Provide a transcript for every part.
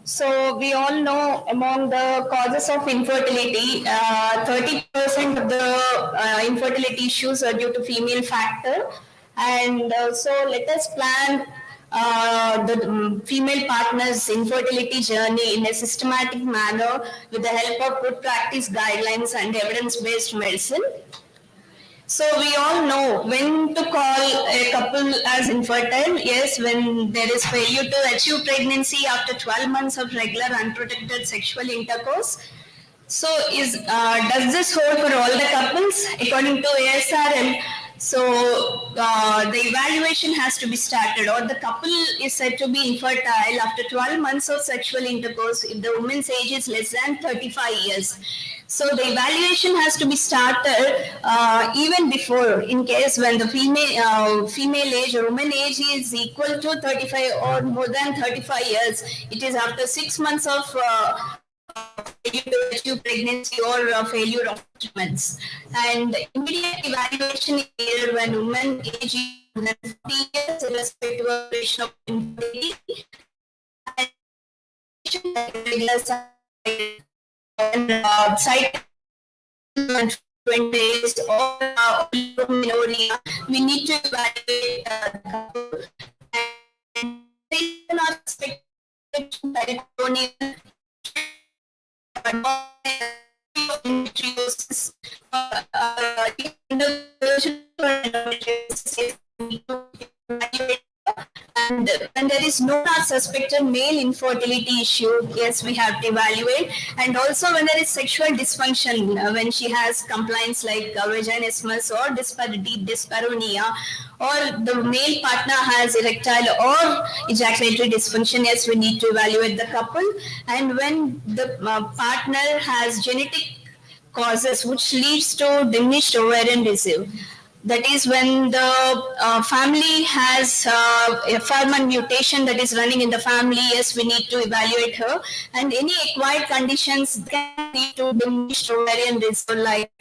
So we all know among the causes of infertility, 30% of the infertility issues are due to female factor. And so let us plan the female partner's infertility journey in a systematic manner with the help of good practice guidelines and evidence-based medicine. So we all know when to call a couple as infertile. Yes, when there is failure to achieve pregnancy after 12 months of regular unprotected sexual intercourse. So does this hold for all the couples? According to ASRL, so the evaluation has to be started, or the couple is said to be infertile after 12 months of sexual intercourse if the woman's age is less than 35 years. So the evaluation has to be started even before, in case when the female age or woman age is equal to 35 or more than 35 years, it is after 6 months of failure to achieve pregnancy or failure of treatments. And immediate evaluation is here when woman age is more than 40 years, irrespective of duration of infertility. And site 20 days or menorrhea, we need to evaluate the couple. And they cannot expect endometriosis, and when there is no suspected male infertility issue, yes, we have to evaluate. And also when there is sexual dysfunction, when she has complaints like vaginismus or dyspareunia, or the male partner has erectile or ejaculatory dysfunction, yes, we need to evaluate the couple. And when the partner has genetic causes which leads to diminished ovarian reserve, that is when the family has a ferment mutation that is running in the family, yes, we need to evaluate her. And any acquired conditions can lead to diminished ovarian reserve, like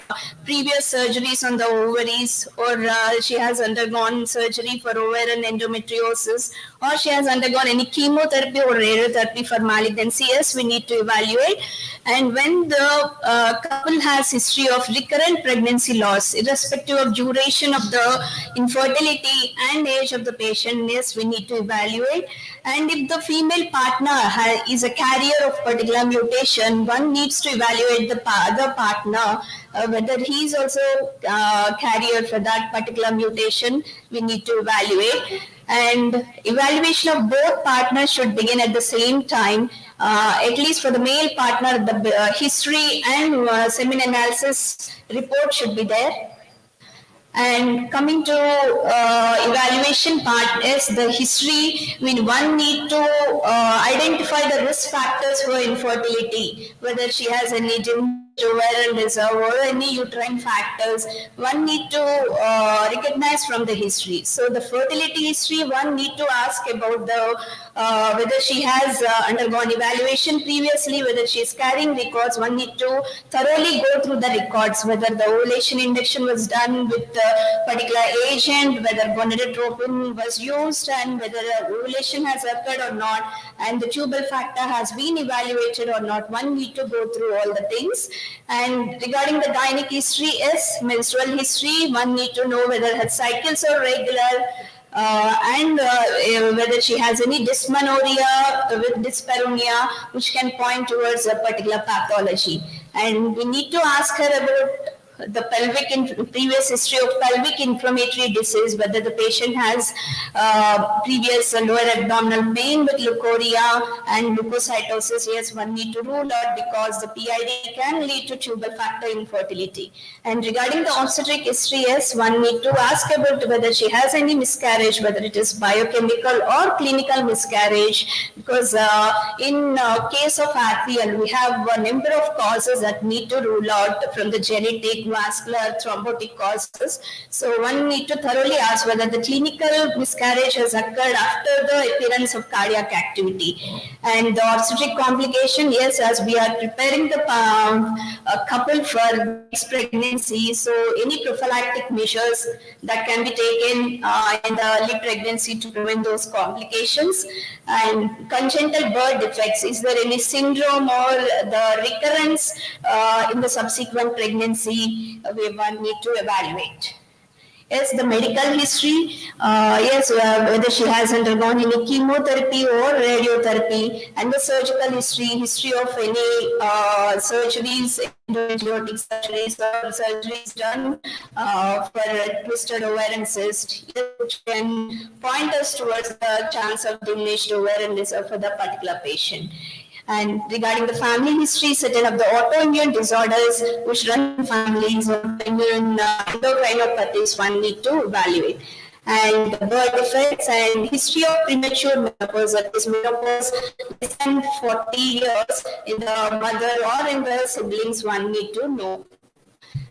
previous surgeries on the ovaries, or she has undergone surgery for ovarian endometriosis, or she has undergone any chemotherapy or radiotherapy for malignancy, yes, we need to evaluate. And when the couple has history of recurrent pregnancy loss, irrespective of duration of the infertility and age of the patient, yes, we need to evaluate. And if the female partner is a carrier of particular mutation, one needs to evaluate the other partner, whether he is also carrier for that particular mutation, we need to evaluate. And evaluation of both partners should begin at the same time. At least for the male partner, the history and semen analysis report should be there. And coming to evaluation part is the history. I mean, one need to identify the risk factors for infertility, whether she has any ovarian reserve or any uterine factors. One need to recognize from the history. So the fertility history, one need to ask about the whether she has undergone evaluation previously, whether she is carrying records. One need to thoroughly go through the records, whether the ovulation induction was done with a particular agent, whether gonadotropin was used, and whether ovulation has occurred or not, and the tubal factor has been evaluated or not. One need to go through all the things. And regarding the gynec history is menstrual history. One need to know whether her cycles are regular, and whether she has any dysmenorrhea with dyspareunia, which can point towards a particular pathology. And we need to ask her about the previous history of pelvic inflammatory disease, whether the patient has previous lower abdominal pain with leukorrhea and leukocytosis. Yes, one need to rule out because the PID can lead to tubal factor infertility. And regarding the obstetric history, yes, one need to ask about whether she has any miscarriage, whether it is biochemical or clinical miscarriage, because in case of RPL, we have a number of causes that need to rule out from the genetic, vascular thrombotic causes. So one need to thoroughly ask whether the clinical miscarriage has occurred after the appearance of cardiac activity. And the obstetric complication, yes, as we are preparing the couple for this pregnancy, so any prophylactic measures that can be taken in the early pregnancy to prevent those complications. And congenital birth defects, is there any syndrome or the recurrence in the subsequent pregnancy, we one need to evaluate. Yes, the medical history, yes, whether she has undergone any chemotherapy or radiotherapy, and the surgical history of any surgeries, endometriotic surgeries or surgeries done for twisted ovarian cyst, which can point us towards the chance of diminished ovarian reserve for the particular patient. And regarding the family history, certain of the autoimmune disorders which run in families or immune endocrinopathies one need to evaluate. And the birth defects and history of premature menopause, that is menopause less than 40 years in the mother or in the siblings, one need to know.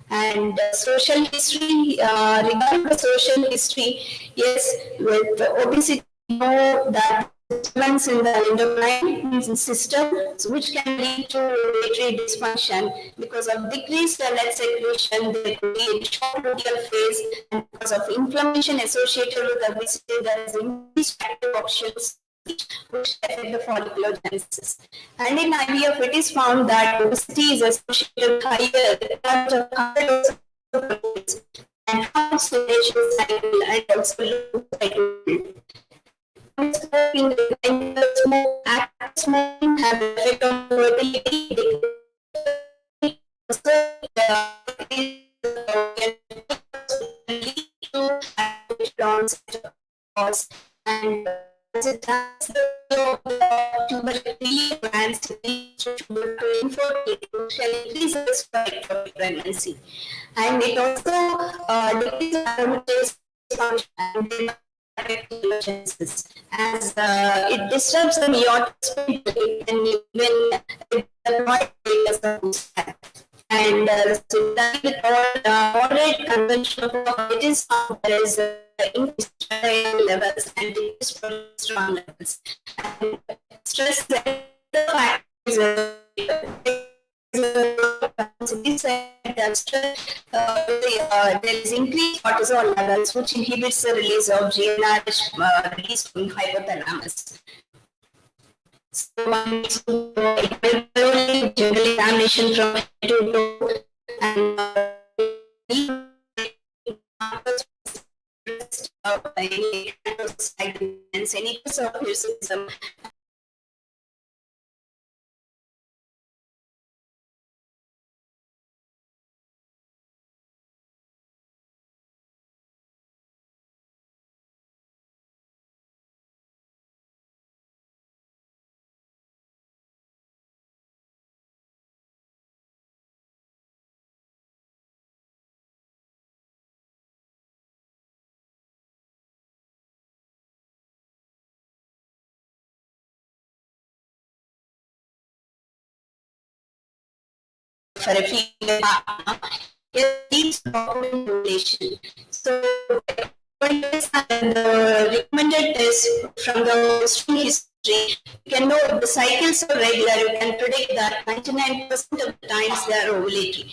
And social history, regarding the social history, yes, with obesity, we know that disturbance in the endocrine system, which can lead to ovulatory dysfunction because of decreased lead secretion. There could be a short luteal phase, and because of inflammation associated with obesity, there is increased active options which affect the folliculogenesis. And in IVF, it is found that obesity is associated with higher and constellation cycle and also low cycle. Smoking have effect on fertility. And as it has the tuberculosis glands to infertility, shall increase the risk for ectopic pregnancy. And it also decreases aromatase function and as it disturbs the meiotic and even it does not and so that with moderate consumption of it is there is increased levels and decreased progesterone levels. And stress factors there is increased cortisol levels, which inhibits the release of GnRH released from hypothalamus. So one needs to general examination from head to toe and any surfacism. For a female partner, it needs documentation. So, the recommended test from the history, you can know if the cycles are regular, you can predict that 99% of the times they are ovulatory.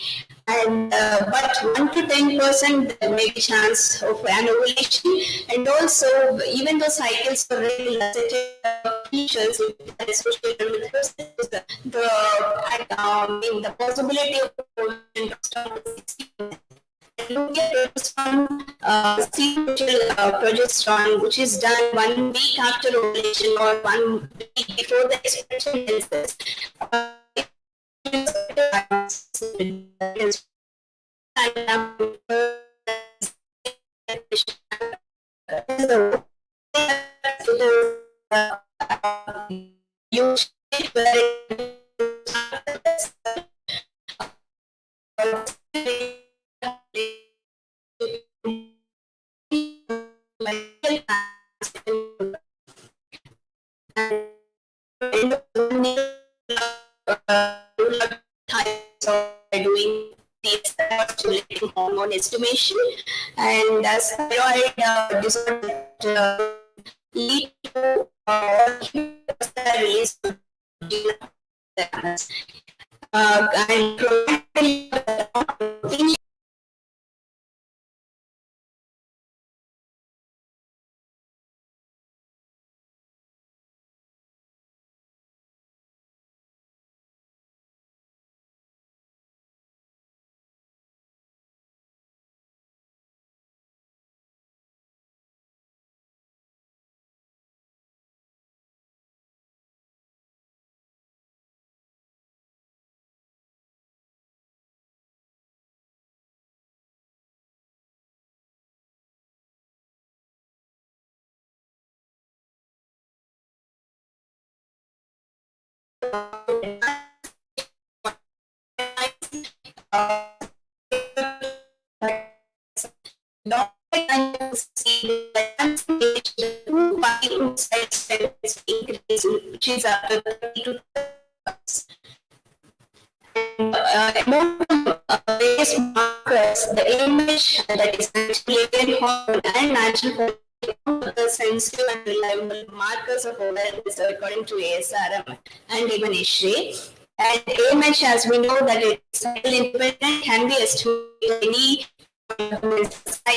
And but 1 to 10% there may be chance of an ovulation, and also even though cycles are regular, features associated with the possibility of ovulation progesterone, which is done 1 week after ovulation or 1 week before the expression census. Doing these stimulating hormone estimation, and thyroid disorder lead to release and which is after 30 to various markers, the image that is actually hormone and natural the sensitive and reliable markers of awareness according to ASRM and even ISHRE. And AMH, as we know that it is independent, can be estimated any cycle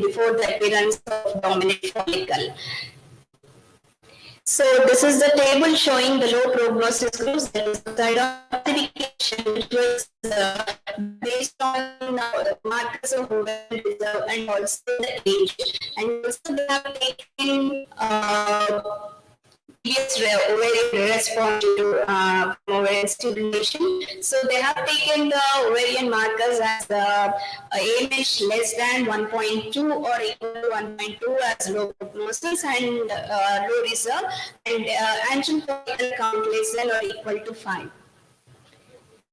before the appearance of dominant follicle. So this is the table showing the low prognosis groups. There is the classification which was based on markers of ovarian reserve and also the age. And also they have taken previous ovarian response to ovarian stimulation. So they have taken the ovarian markers as AMH less than 1.2 or equal to 1.2 as low prognosis and low reserve, and antigen follicle count less than or equal to 5.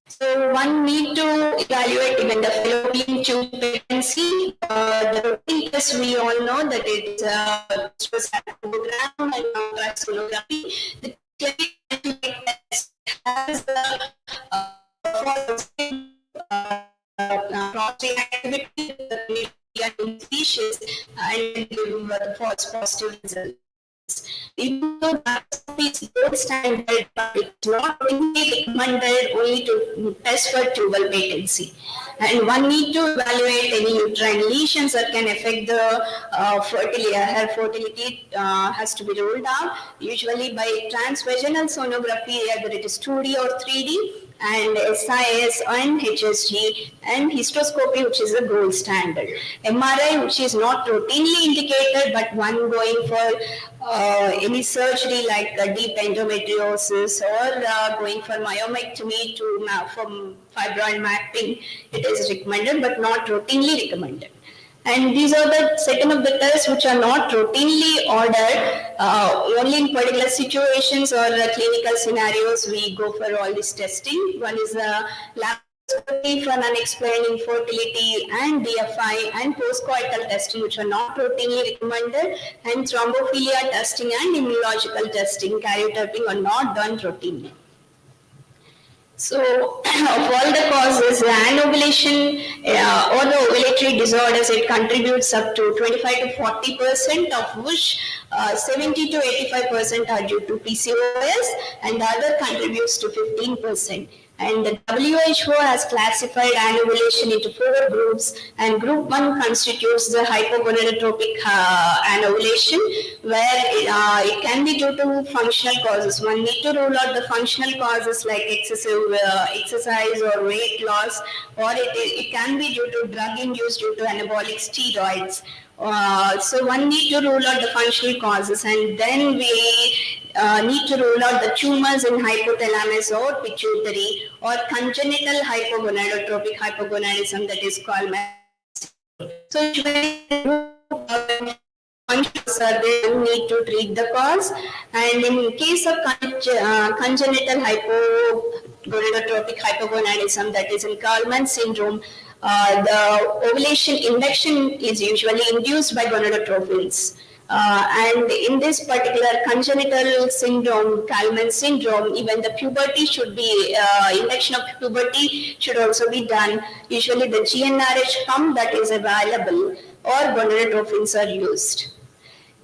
So one need to evaluate even the fallopian tube patency. The routine test we all know that it's program and contrast sonography. The clinical test has the prostate activity, the species, and the false positive results. Even though that is gold standard, but it's not only recommended only to test for tubal patency. And one need to evaluate any uterine lesions that can affect the fertility. Her fertility has to be ruled out, usually by transvaginal sonography, either it is 2D or 3D, and SIS and HSG, and hysteroscopy, which is the gold standard. MRI, which is not routinely indicated, but one going for any surgery like deep endometriosis or going for myomectomy from fibroid mapping, it is recommended, but not routinely recommended. And these are the second of the tests which are not routinely ordered. Only in particular situations or clinical scenarios we go for all this testing. One is laparoscopy for unexplained infertility and DFI and postcoital testing, which are not routinely recommended, and thrombophilia testing and immunological testing, karyotyping are not done routinely. So, of all the causes, the anovulation or the ovulatory disorders, it contributes up to 25 to 40%, of which 70 to 85% are due to PCOS, and the other contributes to 15%. And the WHO has classified anovulation into 4 groups, and group 1 constitutes the hypogonadotropic anovulation, where it can be due to functional causes. One need to rule out the functional causes like excessive exercise or weight loss, or it can be due to drug induced due to anabolic steroids. So one need to rule out the functional causes, and then we need to rule out the tumors in hypothalamus or pituitary or congenital hypogonadotropic hypogonadism, that is called. So they need to treat the cause, and in case of congenital hypogonadotropic hypogonadism, that is in Kalman syndrome, the ovulation induction is usually induced by gonadotropins. And in this particular congenital syndrome, Kalman syndrome, even the puberty should be, induction of puberty should also be done. Usually the GnRH pump that is available or gonadotropins are used.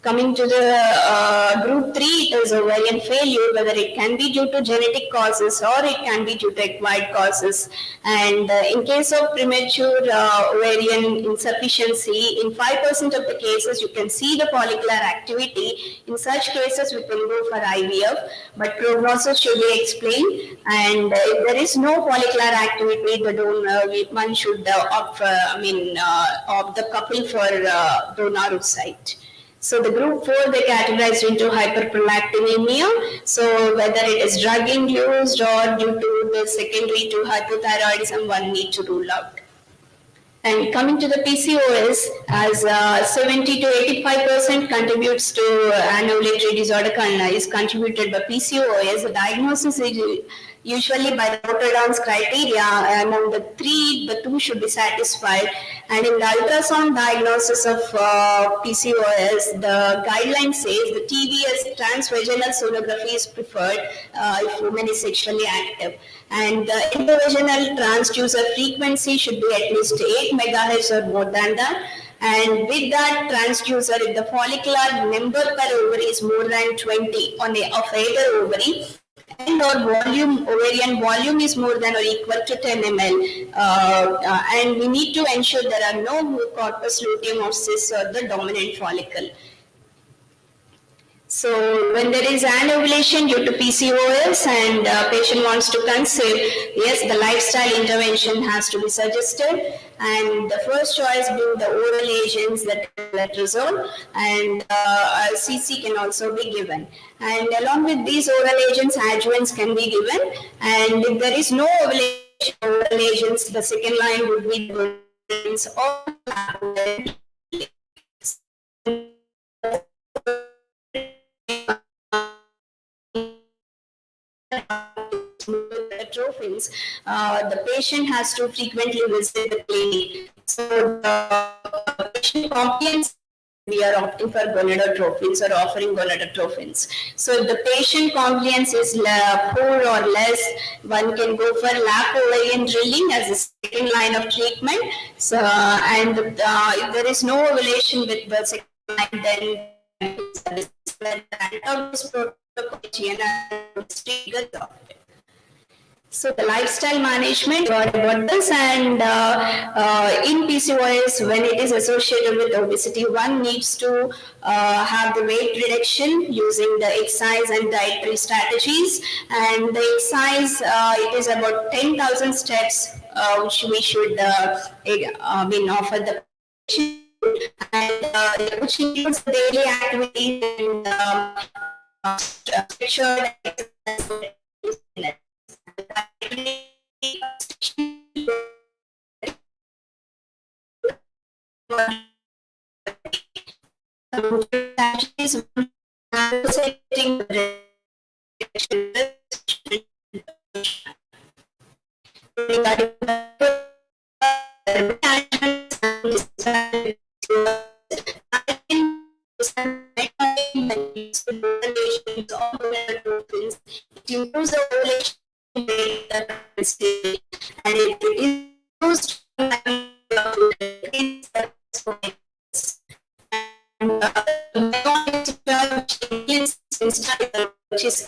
Coming to the group 3, it is ovarian failure, whether it can be due to genetic causes or it can be due to acquired causes. And in case of premature ovarian insufficiency, in 5% of the cases, you can see the follicular activity. In such cases, we can go for IVF, but prognosis should be explained. And if there is no follicular activity, the donor, one should opt the couple for donor oocyte. So the group 4, they categorized into hyperprolactinemia. So whether it is drug induced or due to the secondary to hypothyroidism, one need to rule out. And coming to the PCOS, as 70 to 85% contributes to anovulatory disorder is contributed by PCOS. The diagnosis is usually by the Rotterdam's criteria. Among the 3, the 2 should be satisfied. And in the ultrasound diagnosis of PCOS, the guideline says the TVS, transvaginal sonography, is preferred if woman is sexually active. And the intravaginal transducer frequency should be at least 8 megahertz or more than that. And with that transducer, if the follicular number per ovary is more than 20 of either ovary, and or volume, ovarian volume is more than or equal to 10 ml, and we need to ensure there are no corpus luteum or cysts or the dominant follicle. So when there is anovulation due to PCOS and patient wants to conceive, yes, the lifestyle intervention has to be suggested, and the first choice being the oral agents, that letrozole, and CC can also be given. And along with these oral agents, adjuvants can be given, and if there is no ovulation, oral agents, the second line would be the or the patient has to frequently visit the clinic. So the patient compliance, we are opting for gonadotropins or offering gonadotropins. So if the patient compliance is poor or less, one can go for lap ovarian drilling as a second line of treatment. So and if there is no ovulation with the second line, then so the lifestyle management, what this, and in PCOS, when it is associated with obesity, one needs to have the weight reduction using the exercise and dietary strategies. And the exercise, it is about 10,000 steps which we should offer the patient, and which includes daily activities and structured exercise. And it is used which is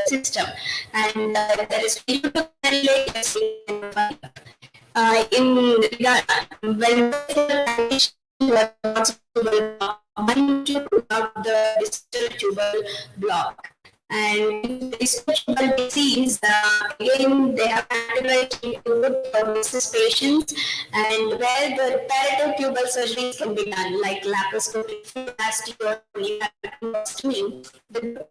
system, and there is in when the distal tubal block. And this tubal disease, again, they have categorized into prognosis patients, and where the reparative tubal surgeries can be done, like laparoscopic, plastic, or the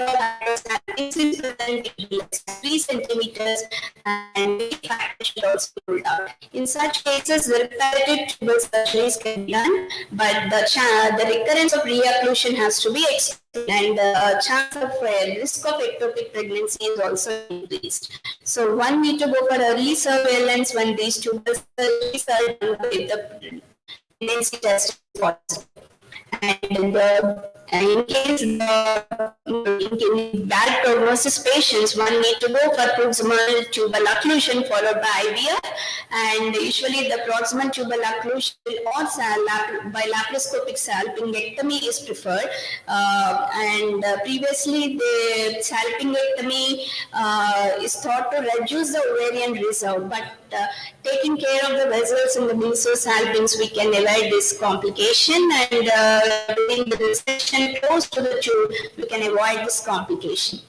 all hydrostatic is present, it will less than 3 centimeters, and the factor should also be ruled out. In such cases, the reparative tubal surgeries can be done, but the recurrence of reocclusion has to be extreme, and the chance of risk of ectopic pregnancy is also increased. So one need to go for early surveillance when these tubal surgeries are done with the pregnancy test is positive. And in case in bad prognosis patients, one need to go for proximal tubal occlusion followed by IVF, and usually the proximal tubal occlusion or by laparoscopic salpingectomy is preferred. Previously the salpingectomy is thought to reduce the ovarian reserve, but taking care of the vessels in the mesosalpinx, we can avoid this complication, and doing the dissection close to the tube, we can avoid this complication.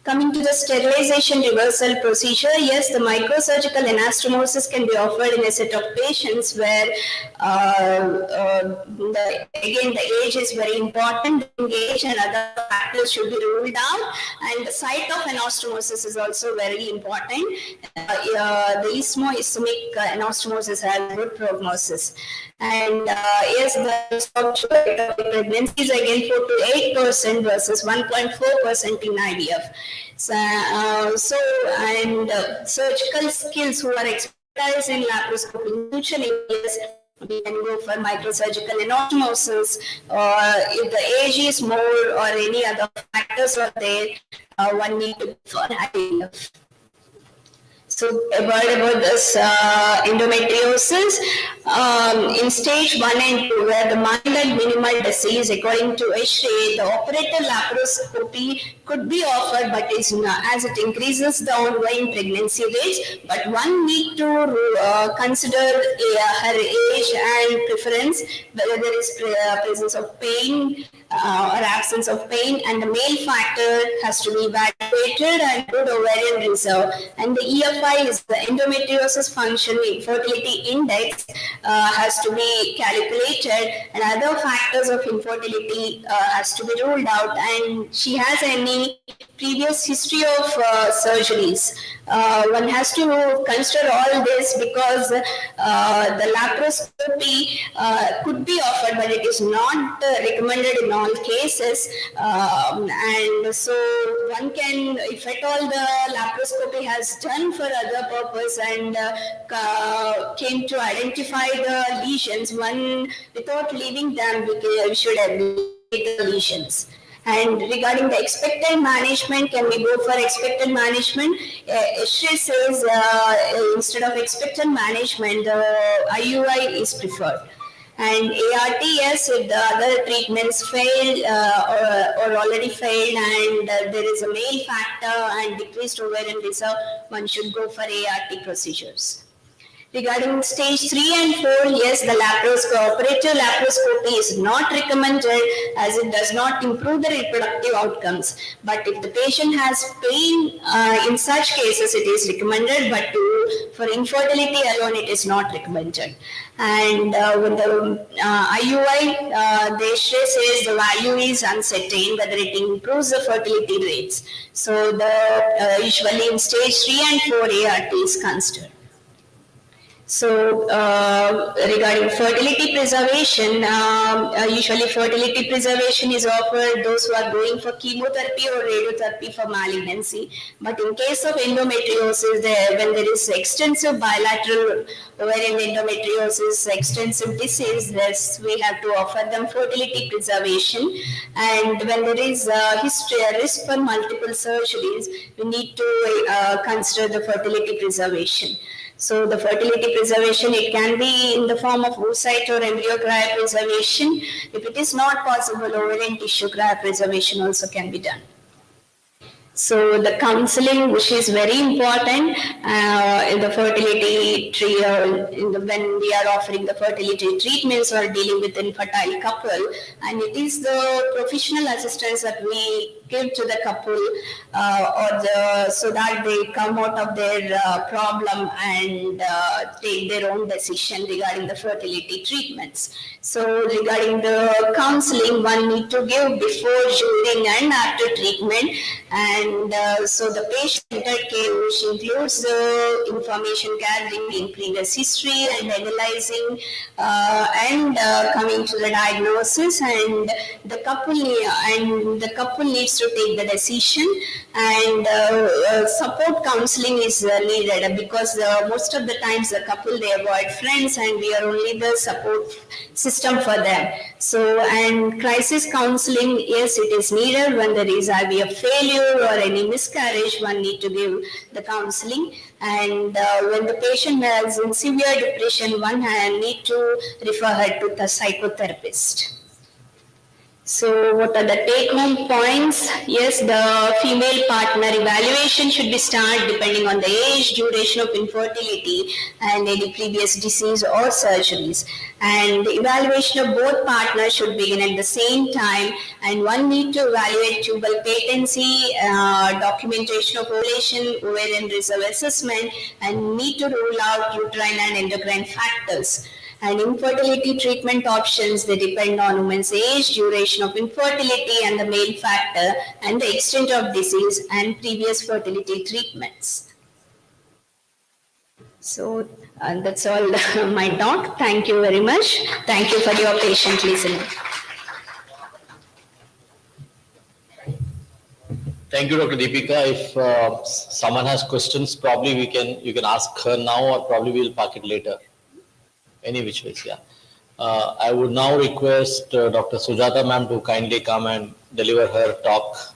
Coming to the sterilization reversal procedure, yes, the microsurgical anastomosis can be offered in a set of patients where, again, the age is very important. Age and other factors should be ruled out, and the site of anastomosis is also very important. The isthmo-ischemic anastomosis has good prognosis. And yes, the risk of pregnancy is again 4 to 8% versus 1.4% in IVF. Surgical skills who are expertise in laparoscopy in future areas, we can go for microsurgical anastomosis, or if the age is more or any other factors are there, one need to go for IVF. So a word about this endometriosis. In stage 1 and 2, where the mild and minimal disease, according to Eshrey, the operator laparoscopy could be offered, but is not, as it increases the ongoing pregnancy rates. But one need to consider her age and preference, whether there is presence of pain or absence of pain, and the male factor has to be evaluated, and good ovarian reserve. And the EFI is the endometriosis functional fertility index has to be calculated, and other factors of infertility has to be ruled out, and she has any previous history of surgeries. One has to consider all this because the laparoscopy could be offered, but it is not recommended in all cases. And so one can, if at all the laparoscopy has done for other purpose and came to identify the lesions, one, without leaving them, we should eliminate the lesions. And regarding the expectant management, can we go for expectant management? Eshrey says instead of expectant management, the IUI is preferred. And ART, yes, if the other treatments failed or already failed, and there is a male factor and decreased ovarian reserve, one should go for ART procedures. Regarding stage 3 and 4, yes, the operator laparoscopy is not recommended as it does not improve the reproductive outcomes. But if the patient has pain, in such cases it is recommended, but for infertility alone it is not recommended. And with the IUI, the Eshrey says the value is uncertain whether it improves the fertility rates. So usually in stage 3 and 4, ART is considered. So regarding fertility preservation, usually fertility preservation is offered those who are going for chemotherapy or radiotherapy for malignancy. But in case of endometriosis, when there is extensive bilateral ovarian endometriosis, extensive disease, we have to offer them fertility preservation. And when there is a risk for multiple surgeries, we need to consider the fertility preservation. So the fertility preservation, it can be in the form of oocyte or embryo cryopreservation. If it is not possible, ovarian tissue cryopreservation also can be done. So the counseling, which is very important in the fertility when we are offering the fertility treatments or dealing with infertile couple, and it is the professional assistance that we give to the couple so that they come out of their problem and take their own decision regarding the fertility treatments. So regarding the counseling, one need to give before, during and after treatment, and so the patient-centered care, which includes the information gathering in previous history and analyzing and coming to the diagnosis, and the couple needs to take the decision, and support counseling is needed because most of the times the couple, they avoid friends and we are only the support system for them. So, and crisis counseling, yes, it is needed when there is IVF failure or any miscarriage, one need to give the counseling. And when the patient is in severe depression, one need to refer her to the psychotherapist. So what are the take-home points? Yes, the female partner evaluation should be started depending on the age, duration of infertility, and any previous disease or surgeries. And the evaluation of both partners should begin at the same time, and one need to evaluate tubal patency, documentation of ovulation, ovarian reserve assessment, and need to rule out uterine and endocrine factors. And infertility treatment options, they depend on woman's age, duration of infertility, and the male factor, and the extent of disease and previous fertility treatments. So that's all my talk. Thank you very much. Thank you for your patient listening. Thank you, Dr. Deepika. If someone has questions, probably you can ask her now, or probably we'll park it later. Any which ways, yeah. I would now request Dr. Sujatha ma'am to kindly come and deliver her talk.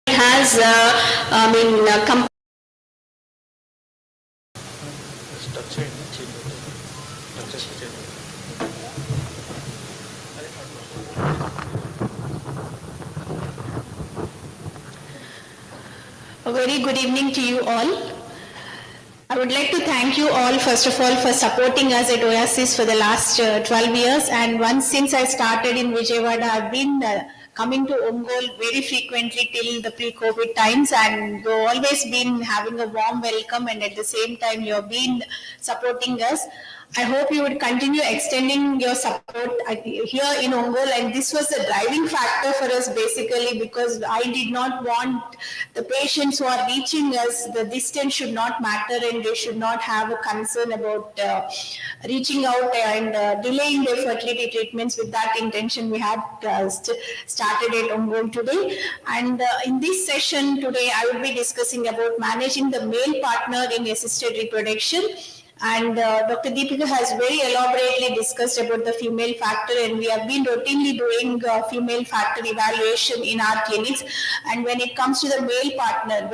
Has a very good evening to you all. I would like to thank you all, first of all, for supporting us at Oasis for the last 12 years. And once since I started in Vijayawada, I've been coming to Ongole very frequently till the pre-COVID times, and you've always been having a warm welcome, and at the same time you've been supporting us. I hope you would continue extending your support here in Ongole, and this was the driving factor for us basically, because I did not want the patients who are reaching us, the distance should not matter, and they should not have a concern about reaching out and delaying their fertility treatments. With that intention, we had started at Ongole today. And in this session today, I will be discussing about managing the male partner in assisted reproduction. And Dr. Deepika has very elaborately discussed about the female factor, and we have been routinely doing female factor evaluation in our clinics. And when it comes to the male partner,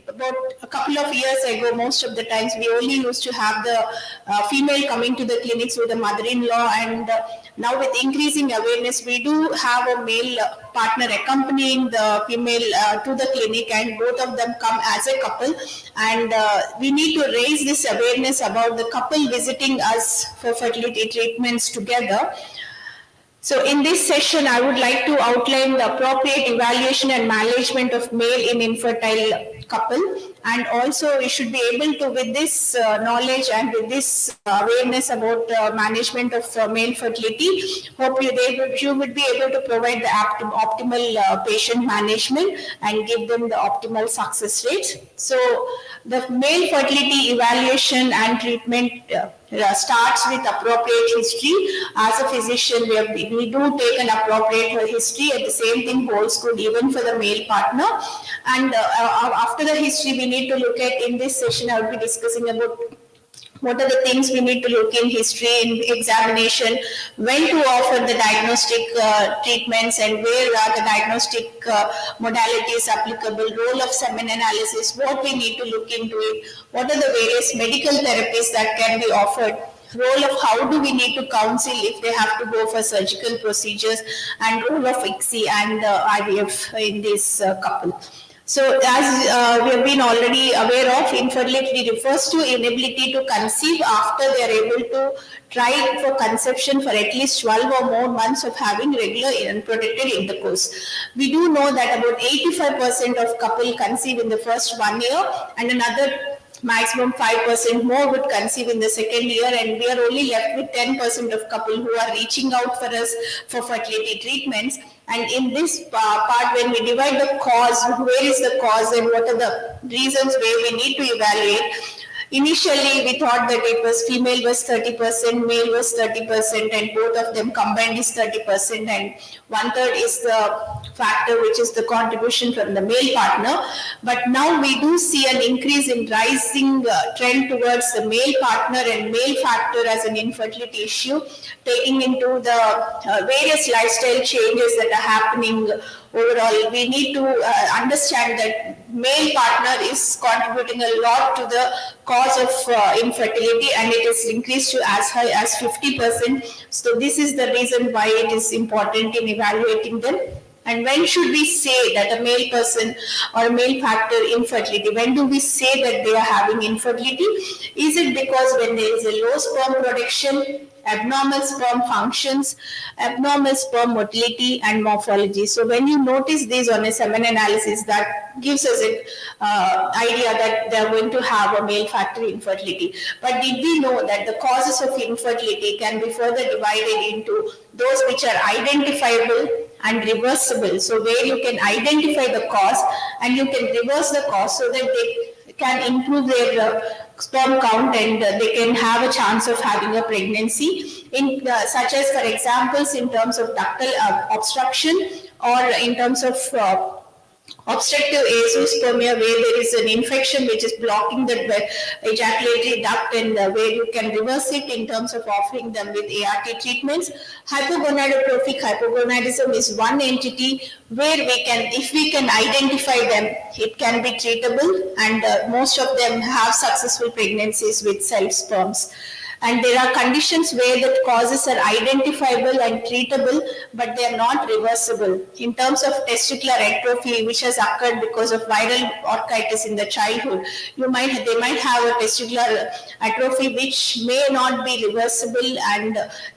about a couple of years ago, most of the times we only used to have the female coming to the clinics with a mother-in-law, and now with increasing awareness, we do have a male partner accompanying the female to the clinic, and both of them come as a couple. And we need to raise this awareness about the couple visiting us for fertility treatments together. So in this session, I would like to outline the appropriate evaluation and management of male in infertile couple. and also we should be able to, with this knowledge and with this awareness about management of male fertility, hope you would be able to provide the optimal patient management and give them the optimal success rates. So the male fertility evaluation and treatment starts with appropriate history. As a physician, we do take an appropriate history, and the same thing holds good even for the male partner. And after the history, we need to look at, in this session, I will be discussing about what are the things we need to look in history, in examination, when to offer the diagnostic treatments and where are the diagnostic modalities applicable, role of semen analysis, what we need to look into it, what are the various medical therapies that can be offered, role of how do we need to counsel if they have to go for surgical procedures, and role of ICSI and IVF in this couple. So as we have been already aware of, infertility refers to inability to conceive after they are able to try for conception for at least 12 or more months of having regular unprotected intercourse. We do know that about 85% of couple conceive in the first 1 year, and another maximum 5% more would conceive in the second year, and we are only left with 10% of couple who are reaching out for us for fertility treatments. And in this part, when we divide the cause, where is the cause and what are the reasons where we need to evaluate. Initially, we thought that it was female was 30%, male was 30%, and both of them combined is 30%, and 1/3 is the factor which is the contribution from the male partner. But now we do see an increase in rising trend towards the male partner and male factor as an infertility issue, taking into the various lifestyle changes that are happening. Overall, we need to understand that male partner is contributing a lot to the cause of infertility, and it is increased to as high as 50%. So this is the reason why it is important in evaluating them. And when should we say that a male person or a male factor infertility? When do we say that they are having infertility? Is it because when there is a low sperm production, abnormal sperm functions, abnormal sperm motility and morphology? So when you notice these on a semen analysis, that gives us an idea that they are going to have a male factor infertility. But did we know that the causes of infertility can be further divided into those which are identifiable and reversible? So where you can identify the cause and you can reverse the cause so that they can improve their sperm count and they can have a chance of having a pregnancy, in such as, for examples, in terms of ductal obstruction, or in terms of obstructive azoospermia, where there is an infection which is blocking the ejaculatory duct, and where you can reverse it in terms of offering them with ART treatments. Hypogonadotrophic hypogonadism is one entity where we can, if we can identify them, it can be treatable, and most of them have successful pregnancies with self sperms. And there are conditions where the causes are identifiable and treatable, but they are not reversible. In terms of testicular atrophy, which has occurred because of viral orchitis in the childhood, they might have a testicular atrophy which may not be reversible,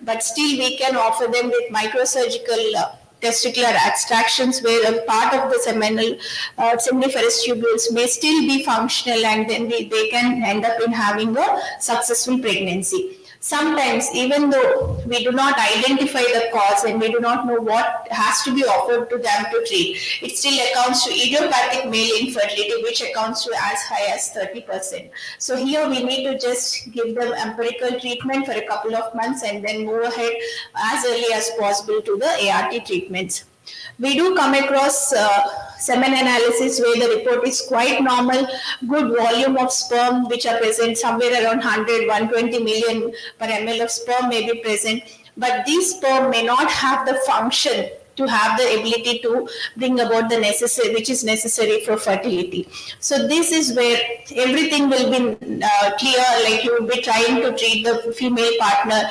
but still we can offer them with microsurgical testicular extractions, where a part of the seminal seminiferous tubules may still be functional, and then they can end up in having a successful pregnancy. Sometimes, even though we do not identify the cause and we do not know what has to be offered to them to treat, it still accounts to idiopathic male infertility, which accounts to as high as 30%. So here we need to just give them empirical treatment for a couple of months and then move ahead as early as possible to the ART treatments. We do come across semen analysis where the report is quite normal, good volume of sperm which are present, somewhere around 100, 120 million per ml of sperm may be present, but these sperm may not have the function to have the ability to bring about the necessary, which is necessary for fertility. So this is where everything will be clear, like you will be trying to treat the female partner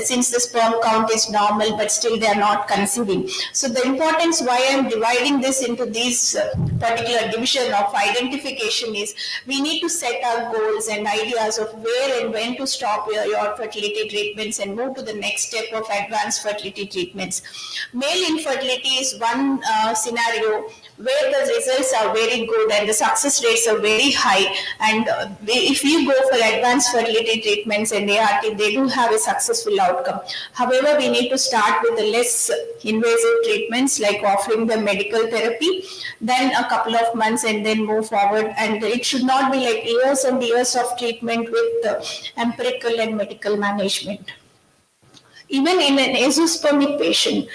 since the sperm count is normal, but still they are not conceiving. So the importance why I am dividing this into these particular division of identification is we need to set our goals and ideas of where and when to stop your fertility treatments and move to the next step of advanced fertility treatments. Male infertility fertility is one scenario where the results are very good and the success rates are very high. And if you go for advanced fertility treatments and ART, they do have a successful outcome. However, we need to start with the less invasive treatments like offering them medical therapy, then a couple of months and then move forward. And it should not be like years and years of treatment with empirical and medical management. Even in an azoospermic patient,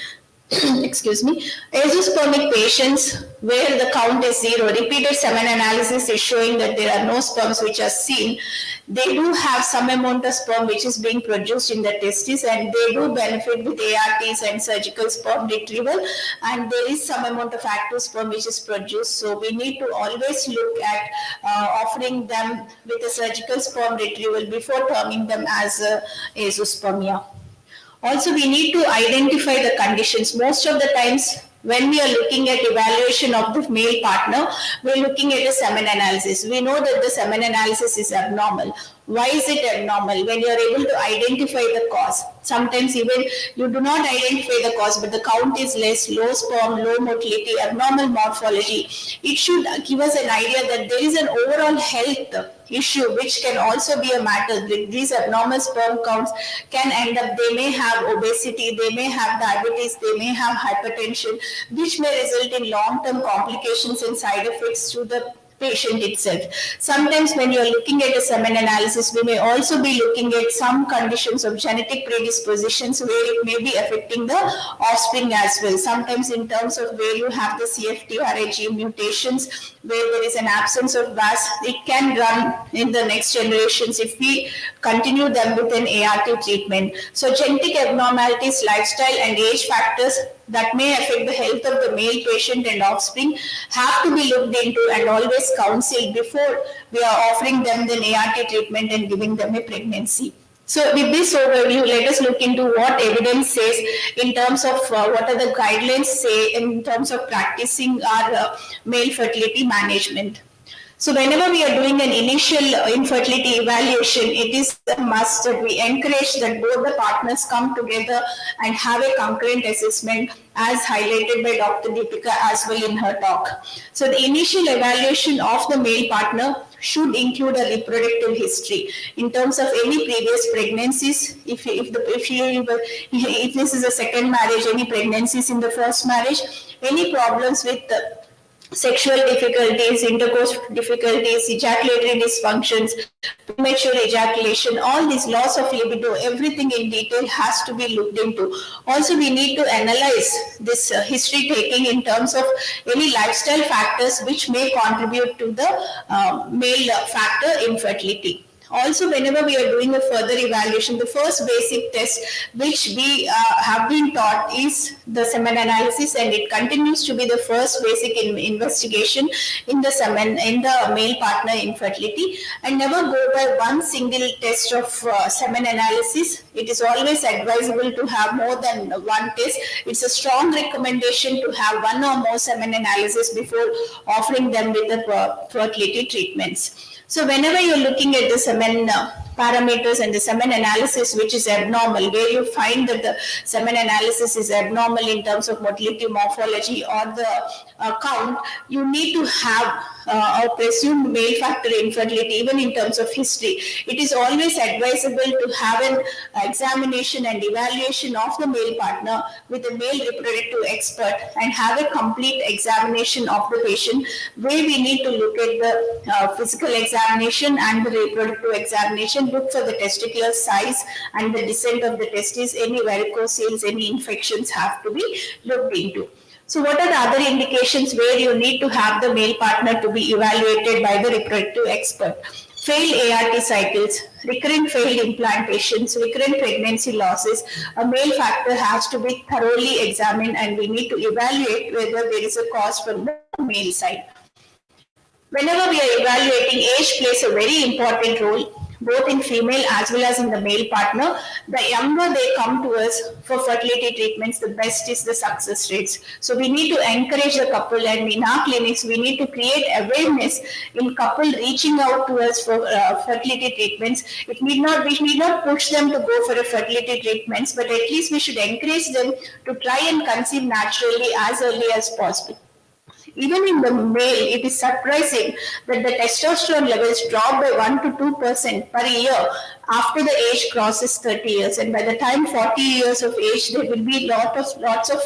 excuse me, azoospermic patients where the count is 0, repeated semen analysis is showing that there are no sperms which are seen. They do have some amount of sperm which is being produced in the testes, and they do benefit with ARTs and surgical sperm retrieval, and there is some amount of active sperm which is produced. So we need to always look at offering them with a surgical sperm retrieval before terming them as azoospermia. Also, we need to identify the conditions. Most of the times, when we are looking at evaluation of the male partner, we are looking at a semen analysis. We know that the semen analysis is abnormal. Why is it abnormal? When you are able to identify the cause. Sometimes even you do not identify the cause, but the count is less, low sperm, low motility, abnormal morphology. It should give us an idea that there is an overall health issue which can also be a matter. These abnormal sperm counts can end up, they may have obesity, they may have diabetes, they may have hypertension, which may result in long-term complications and side effects to the patient itself. Sometimes when you are looking at a semen analysis, we may also be looking at some conditions of genetic predispositions where it may be affecting the offspring as well. Sometimes in terms of where you have the CFTRA gene mutations, where there is an absence of VAS, it can run in the next generations if we continue them with an ART treatment. So genetic abnormalities, lifestyle and age factors that may affect the health of the male patient and offspring have to be looked into and always counseled before we are offering them the ART treatment and giving them a pregnancy. So with this overview, let us look into what evidence says in terms of what are the guidelines say in terms of practicing our male fertility management. So whenever we are doing an initial infertility evaluation, it is a must that we encourage that both the partners come together and have a concurrent assessment as highlighted by Dr. Deepika as well in her talk. So the initial evaluation of the male partner should include a reproductive history in terms of any previous pregnancies. If this is a second marriage, any pregnancies in the first marriage, any problems with sexual difficulties, intercourse difficulties, ejaculatory dysfunctions, premature ejaculation, all these loss of libido, everything in detail has to be looked into. Also, we need to analyze this history taking in terms of any lifestyle factors which may contribute to the male factor infertility. Also, whenever we are doing a further evaluation, the first basic test which we have been taught is the semen analysis, and it continues to be the first basic investigation in the semen in the male partner infertility. And never go by one single test of semen analysis. It is always advisable to have more than one test. It's a strong recommendation to have one or more semen analysis before offering them with the fertility treatments. So whenever you're looking at the semen parameters and the semen analysis which is abnormal, where you find that the semen analysis is abnormal in terms of motility, morphology or the count, you need to have a presumed male factor infertility even in terms of history. It is always advisable to have an examination and evaluation of the male partner with a male reproductive expert and have a complete examination of the patient, where we need to look at the physical examination and the reproductive examination, look for the testicular size and the descent of the testes, any varicocele, any infections have to be looked into. So what are the other indications where you need to have the male partner to be evaluated by the reproductive expert? Failed ART cycles, recurrent failed implantations, recurrent pregnancy losses, a male factor has to be thoroughly examined and we need to evaluate whether there is a cause from the male side. Whenever we are evaluating, age plays a very important role. both in female as well as in the male partner. The younger they come to us for fertility treatments, the best is the success rates. So we need to encourage the couple, and in our clinics, we need to create awareness in couple reaching out to us for fertility treatments. We need not push them to go for a fertility treatments, but at least we should encourage them to try and conceive naturally as early as possible. Even in the male, it is surprising that the testosterone levels drop by 1 to 2% per year after the age crosses 30 years. And by the time 40 years of age, there will be lots of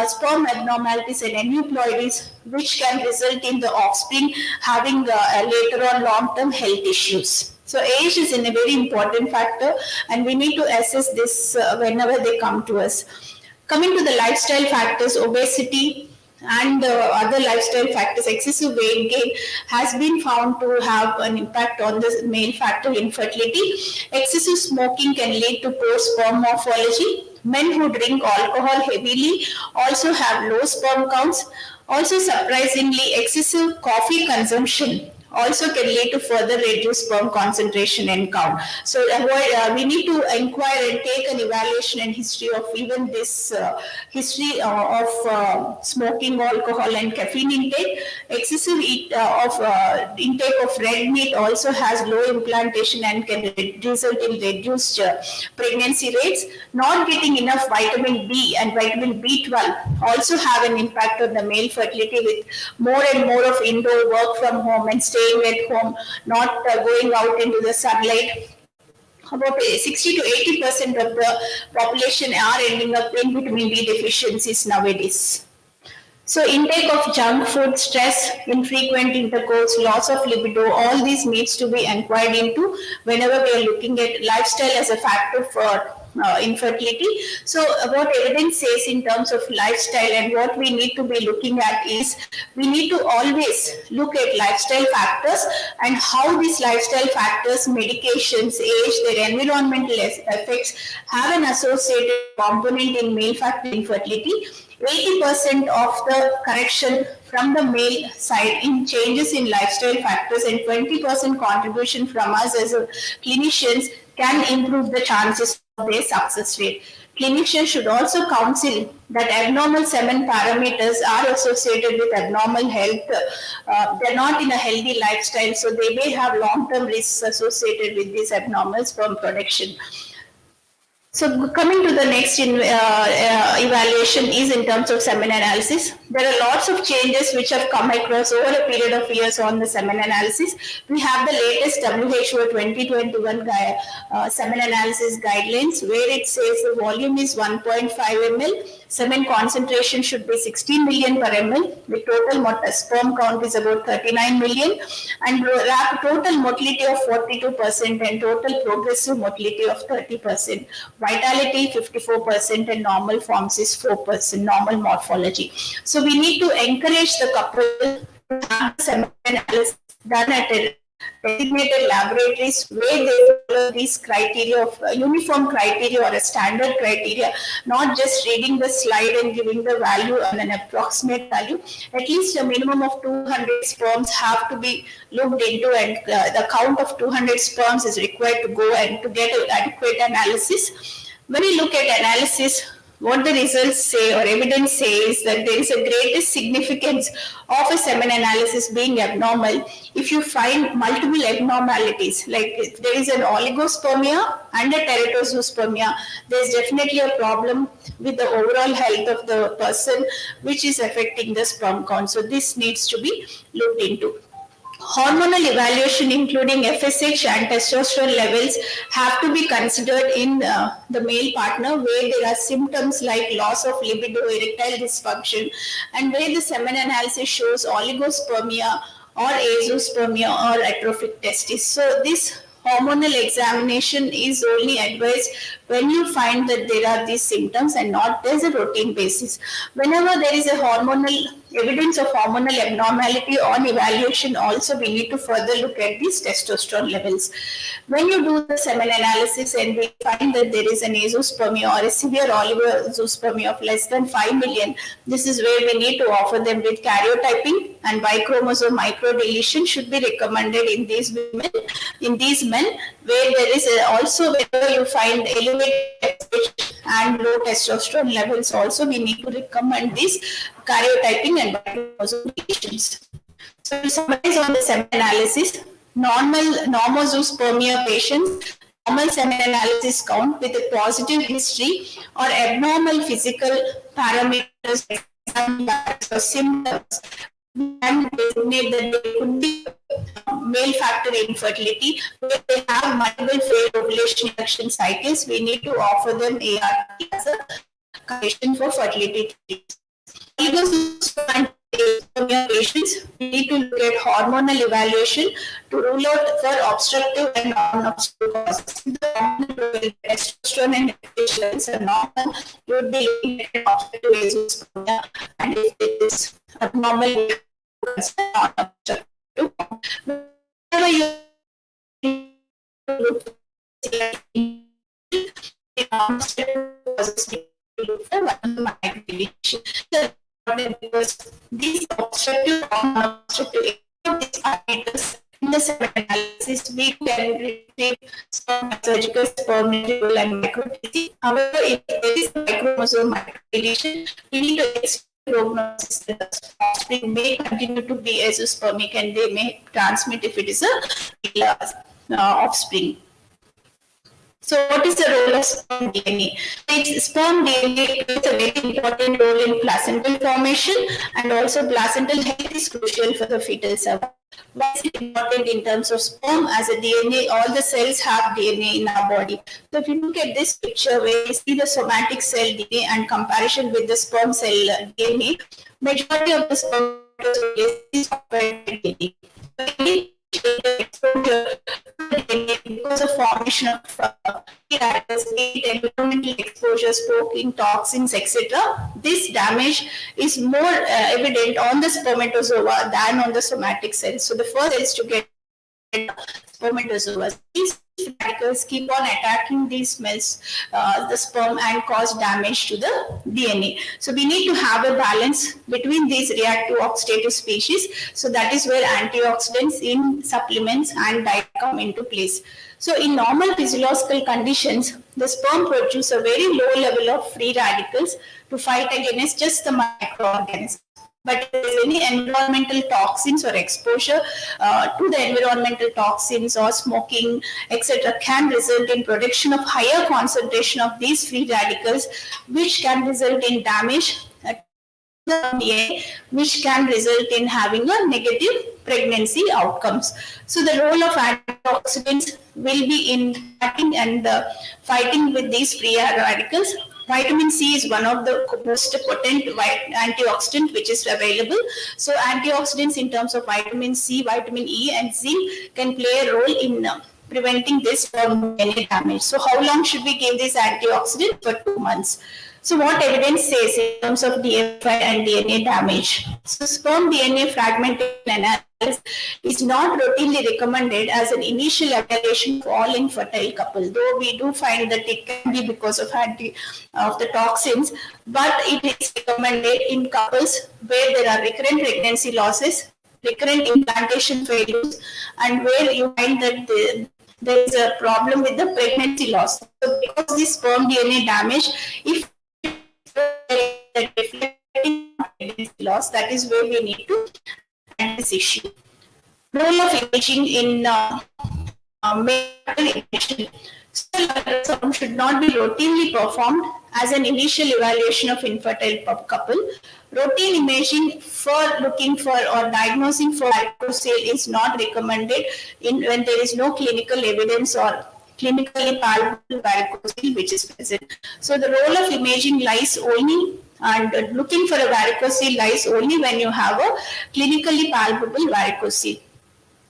sperm abnormalities and aneuploidies, which can result in the offspring having later on long-term health issues. So age is a very important factor, and we need to assess this whenever they come to us. Coming to the lifestyle factors, obesity and other lifestyle factors, excessive weight gain has been found to have an impact on the male factor infertility. Excessive smoking can lead to poor sperm morphology. Men who drink alcohol heavily also have low sperm counts. Also, surprisingly, excessive coffee consumption also can lead to further reduced sperm concentration and count. So we need to inquire and take an evaluation and history of even this history of smoking, alcohol and caffeine intake. Excessive intake of red meat also has low implantation and can result in reduced pregnancy rates. Not getting enough vitamin B and vitamin B12 also have an impact on the male fertility, with more and more of indoor work from home and staying at home, not going out into the sunlight. About 60 to 80% of the population are ending up in vitamin B deficiencies nowadays. So intake of junk food, stress, infrequent intercourse, loss of libido, all these needs to be inquired into whenever we are looking at lifestyle as a factor for infertility. So what evidence says in terms of lifestyle, and what we need to be looking at is, we need to always look at lifestyle factors and how these lifestyle factors, medications, age, their environmental effects have an associated component in male factor infertility. 80% of the correction from the male side in changes in lifestyle factors and 20% contribution from us as clinicians can improve the chances of their success rate. Clinicians should also counsel that abnormal semen parameters are associated with abnormal health. They're not in a healthy lifestyle, so they may have long-term risks associated with these abnormal sperm production. So coming to the next evaluation is in terms of semen analysis. There are lots of changes which have come across over a period of years on the semen analysis. We have the latest WHO 2021 semen analysis guidelines, where it says the volume is 1.5 ml. Semen concentration should be 16 million per ml. The total sperm count is about 39 million, and total motility of 42% and total progressive motility of 30%. Vitality 54% and normal forms is 4%, normal morphology. So we need to encourage the couple to have semen analysis done at a designated laboratories where they follow these criteria of uniform criteria or a standard criteria, not just reading the slide and giving the value and an approximate value. At least a minimum of 200 sperms have to be looked into, and the count of 200 sperms is required to go and to get an adequate analysis. When we look at analysis, what the results say or evidence says that there is a greatest significance of a semen analysis being abnormal if you find multiple abnormalities, like if there is an oligospermia and a teratozoospermia, there is definitely a problem with the overall health of the person, which is affecting the sperm count. So this needs to be looked into. Hormonal evaluation, including FSH and testosterone levels, have to be considered in the male partner where there are symptoms like loss of libido, erectile dysfunction, and where the semen analysis shows oligospermia or azoospermia or atrophic testis. So this hormonal examination is only advised when you find that there are these symptoms and not there's a routine basis. Whenever there is a hormonal evidence of hormonal abnormality on evaluation, also we need to further look at these testosterone levels. When you do the semen analysis and we find that there is an azoospermia or a severe oligozoospermia of less than 5 million, this is where we need to offer them with karyotyping, and Y chromosome microdeletion should be recommended in these women, in these men, where there is also whenever you find elevated and low testosterone levels, also we need to recommend this karyotyping and Y chromosome deletions. So to summarize on the semen analysis, normal normozoospermia patients, normal semen analysis count with a positive history or abnormal physical parameters or symptoms, and designate that they could be male factor infertility, where they have multiple failed ovulation induction cycles. We need to offer them ART as a condition for fertility treatments. Patients, we need to look at hormonal evaluation to rule out for obstructive and non-obstructive causes. The testosterone and levels are normal, you would be looking at obstructive azoospermia, and if it is abnormal, non-obstructive. Whenever you look at because these obstructive parameters in the semen analysis, we can retrieve surgical sperm retrieval and microdeletion. However, if there is a Y chromosome microdeletion, we need to expect prognosis that the offspring may continue to be azoospermic and they may transmit if it is a offspring. So what is the role of sperm DNA? Sperm DNA plays a very important role in placental formation, and also placental health is crucial for the fetal survival. Why is it important in terms of sperm? As a DNA, all the cells have DNA in our body. So if you look at this picture where you see the somatic cell DNA and comparison with the sperm cell DNA, majority of the sperm is DNA. Because of formation of free radicals, environmental exposure, smoking, toxins, etc., this damage is more evident on the spermatozoa than on the somatic cells. So the first cells to get spermatozoa, these radicals keep on attacking these cells, the sperm, and cause damage to the DNA. So we need to have a balance between these reactive oxidative species. So that is where antioxidants in supplements and diet come into place. So in normal physiological conditions, the sperm produces a very low level of free radicals to fight against just the microorganisms. But if there is any environmental toxins or exposure to the environmental toxins or smoking, etc., can result in production of higher concentration of these free radicals, which can result in damage to the DNA, which can result in having a negative pregnancy outcomes. So the role of antioxidants will be in fighting and fighting with these free radicals. Vitamin C is one of the most potent antioxidant which is available. So antioxidants in terms of vitamin C, vitamin E and zinc can play a role in preventing this from DNA damage. So how long should we give this antioxidant? For 2 months. So what evidence says in terms of DFI and DNA damage? So sperm DNA fragmentation analysis is not routinely recommended as an initial evaluation for all infertile couples, though we do find that it can be because of the toxins, but it is recommended in couples where there are recurrent pregnancy losses, recurrent implantation failures, and where you find that there is a problem with the pregnancy loss. So because this sperm DNA damage, if loss, that is where we need to add this issue. Role of imaging in imaging. Ultrasound should not be routinely performed as an initial evaluation of infertile couple. Routine imaging for looking for or diagnosing for varicocele is not recommended when there is no clinical evidence or clinically palpable varicocele which is present. So the role of imaging lies only, and looking for a varicocele lies only when you have a clinically palpable varicocele.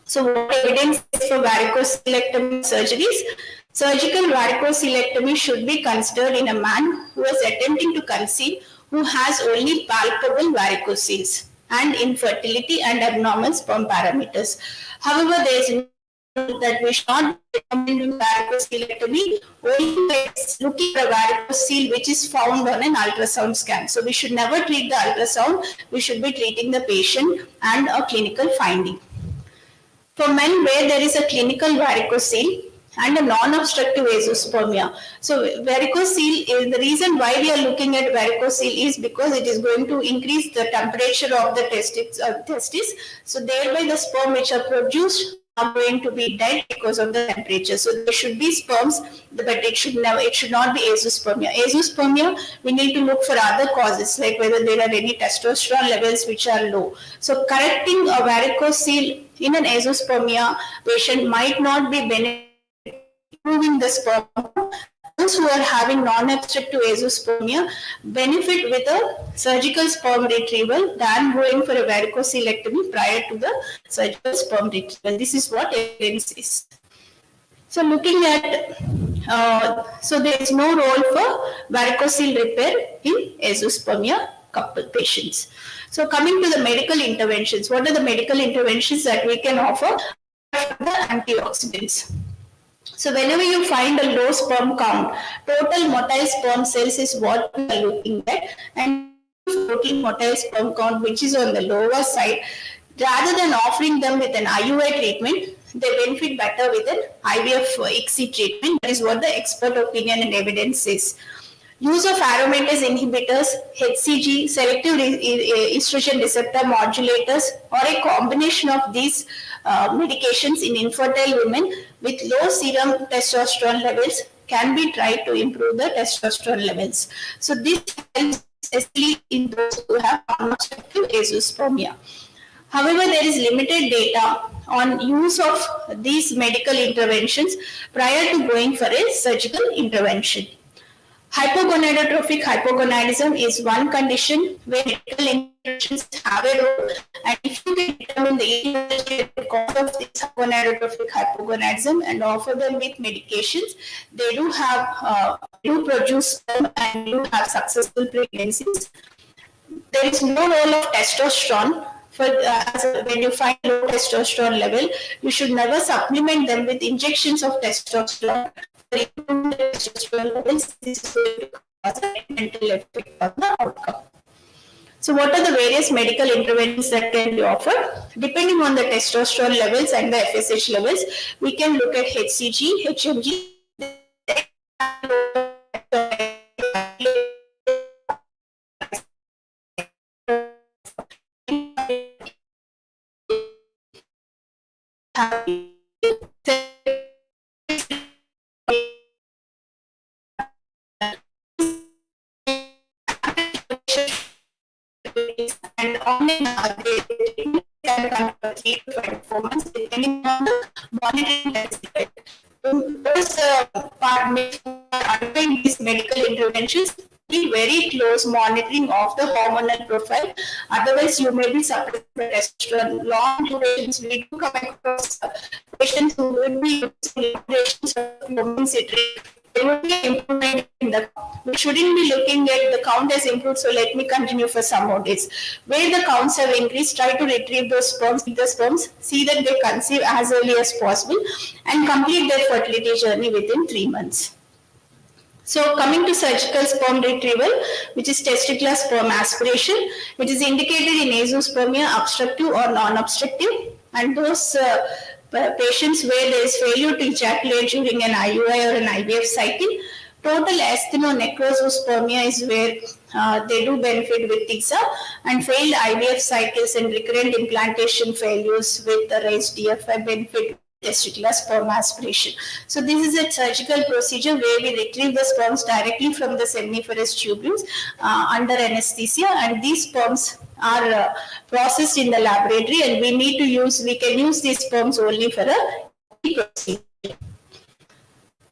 So what evidence is for varicocelectomy surgeries? Surgical varicocelectomy should be considered in a man who is attempting to conceive who has only palpable varicocele and infertility and abnormal sperm parameters. However, there is that we should not recommend varicocelectomy only by looking for a varicocele which is found on an ultrasound scan. So we should never treat the ultrasound, we should be treating the patient and a clinical finding. For men where there is a clinical varicocele and a non-obstructive azoospermia. So varicocele is the reason why we are looking at varicocele is because it is going to increase the temperature of the testis. So thereby the sperm which are produced are going to be dead because of the temperature. So there should be sperms, but it should not be azoospermia. Azoospermia, we need to look for other causes like whether there are any testosterone levels which are low. So correcting a varicocele in an azoospermia patient might not be beneficial improving the sperm. Those who are having non-obstructive azoospermia benefit with a surgical sperm retrieval than going for a varicocelectomy prior to the surgical sperm retrieval. This is what evidence is. So looking at, so there is no role for varicocele repair in azoospermia couple patients. So coming to the medical interventions, what are the medical interventions that we can offer? The antioxidants. So whenever you find a low sperm count, total motile sperm cells is what we are looking at, and total motile sperm count which is on the lower side, rather than offering them with an IUI treatment, they benefit better with an IVF ICSI treatment. That is what the expert opinion and evidence is. Use of aromatase inhibitors, HCG, selective estrogen receptor modulators, or a combination of these medications in infertile women with low serum testosterone levels can be tried to improve the testosterone levels. So this helps especially in those who have non-obstructive azoospermia. However, there is limited data on use of these medical interventions prior to going for a surgical intervention. Hypogonadotrophic hypogonadism is one condition where medical interventions have a role, and if you can determine the etiology cause of this gonadotrophic hypogonadism and offer them with medications, they do produce sperm and do have successful pregnancies. There is no role of testosterone. When you find low testosterone level, you should never supplement them with injections of testosterone. Improving the testosterone levels, this is going to cause a mental effect on the outcome. So what are the various medical interventions that can be offered? Depending on the testosterone levels and the FSH levels, we can look at HCG, HMG, and online can come for 3 to 24 months depending on the monitoring that's needed. Those undergoing these medical interventions need very close monitoring of the hormonal profile. Otherwise, you may be suppressing the testosterone. Long durations, we do come across patients who will be using durations of hormone citrate. There will be an improvement in the count. We shouldn't be looking at the count has improved, so let me continue for some more days. Where the counts have increased, try to retrieve those sperms, see that they conceive as early as possible and complete their fertility journey within 3 months. So coming to surgical sperm retrieval, which is testicular sperm aspiration, which is indicated in azoospermia, obstructive or non-obstructive, and those patients where there is failure to ejaculate during an IUI or an IVF cycle. Total asthenonecrosospermia is where they do benefit with TISA, and failed IVF cycles and recurrent implantation failures with the raised DFI benefit testicular sperm aspiration. So this is a surgical procedure where we retrieve the sperms directly from the seminiferous tubules under anesthesia, and these sperms are processed in the laboratory, and we can use these sperms only for a procedure.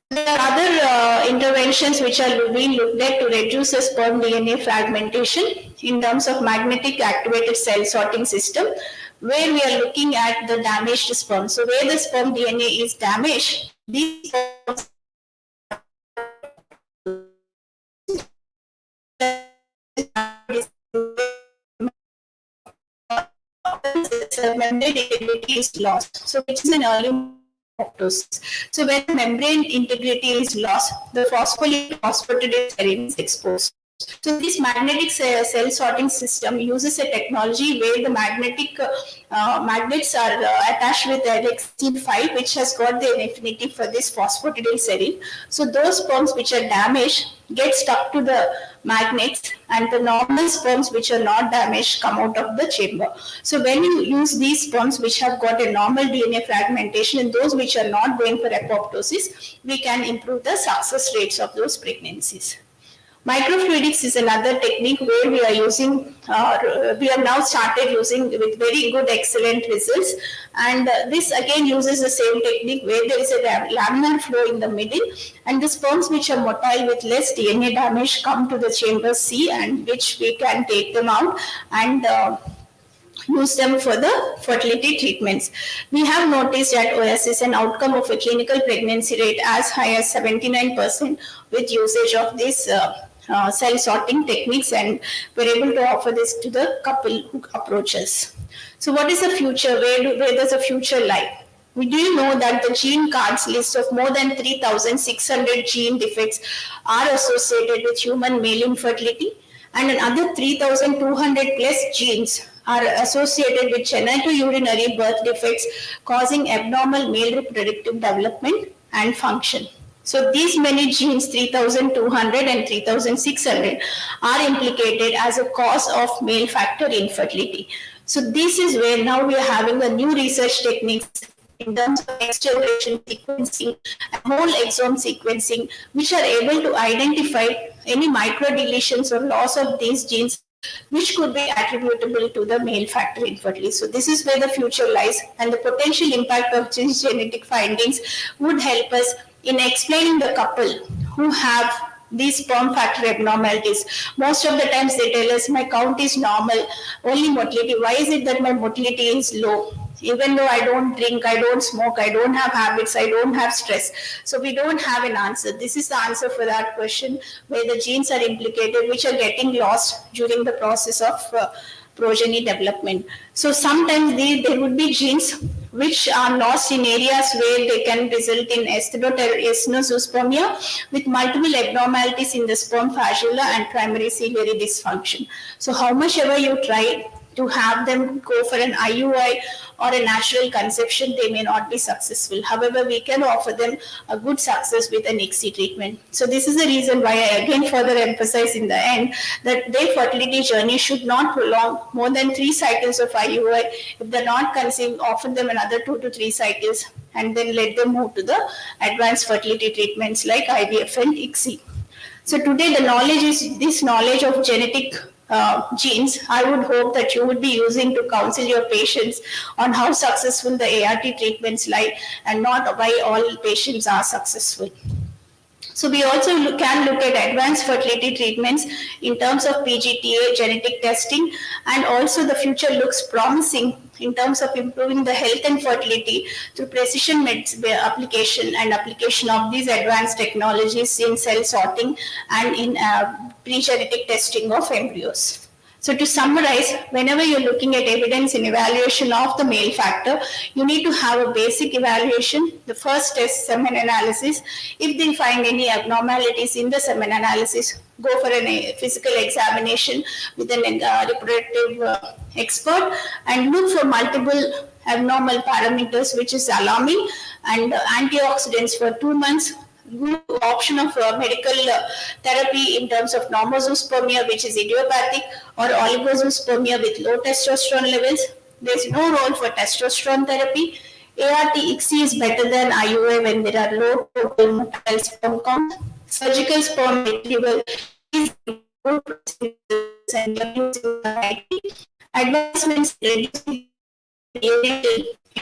There are other interventions which are being looked at to reduce the sperm DNA fragmentation in terms of magnetic activated cell sorting system, where we are looking at the damaged sperm. So where the sperm DNA is damaged, these sperms the membrane integrity is lost. So which is an early apoptosis. So when the membrane integrity is lost, the phospholipid phosphatidylserine is exposed. So this magnetic cell sorting system uses a technology where the magnets are attached with the 5, which has got the affinity for this phosphatidylserine. So those sperms which are damaged get stuck to the magnets, and the normal sperms which are not damaged come out of the chamber. So when you use these sperms which have got a normal DNA fragmentation and those which are not going for apoptosis, we can improve the success rates of those pregnancies. Microfluidics is another technique where we are using, we have now started using with very good, excellent results. And this again uses the same technique where there is a laminar flow in the middle, and the sperms which are motile with less DNA damage come to the chamber C, and which we can take them out and use them for the fertility treatments. We have noticed at Oasis an outcome of a clinical pregnancy rate as high as 79% with usage of this cell sorting techniques, and we're able to offer this to the couple who approach us. So what is the future? Where does the future lie? We do know that the gene cards list of more than 3,600 gene defects are associated with human male infertility, and another 3,200 plus genes are associated with genitourinary birth defects causing abnormal male reproductive development and function. So these many genes, 3,200 and 3,600, are implicated as a cause of male factor infertility. So this is where now we are having a new research techniques in terms of next generation sequencing and whole exome sequencing, which are able to identify any micro deletions or loss of these genes which could be attributable to the male factor infertility. So this is where the future lies, and the potential impact of these genetic findings would help us in explaining the couple who have these sperm factor abnormalities. Most of the times they tell us, my count is normal, only motility. Why is it that my motility is low? Even though I don't drink, I don't smoke, I don't have habits, I don't have stress. So we don't have an answer. This is the answer for that question, where the genes are implicated, which are getting lost during the process of progeny development. So sometimes there would be genes which are lost in areas where they can result in estenozoospermia with multiple abnormalities in the sperm fasciola and primary ciliary dysfunction. So how much ever you try to have them go for an IUI or a natural conception, they may not be successful. However, we can offer them a good success with an ICSI treatment. So this is the reason why I again further emphasize in the end that their fertility journey should not prolong more than 3 cycles of IUI. If they're not conceived, offer them another 2 to 3 cycles and then let them move to the advanced fertility treatments like IVF and ICSI. So today the knowledge is this knowledge of genetic genes. I would hope that you would be using to counsel your patients on how successful the ART treatments lie and not why all patients are successful. So we also can look at advanced fertility treatments in terms of PGTA, genetic testing, and also the future looks promising in terms of improving the health and fertility through precision medicine application and application of these advanced technologies in cell sorting and in pre-genetic testing of embryos. So to summarize, whenever you're looking at evidence in evaluation of the male factor, you need to have a basic evaluation. The first test, semen analysis. If they find any abnormalities in the semen analysis, go for a physical examination with an reproductive expert and look for multiple abnormal parameters which is alarming, and antioxidants for 2 months. Good option of medical therapy in terms of normozoospermia, which is idiopathic, or oligozoospermia with low testosterone levels. There is no role for testosterone therapy. ART ICSI is better than IUI when there are low total motile sperm count. Surgical sperm retrieval is good and advancements reducing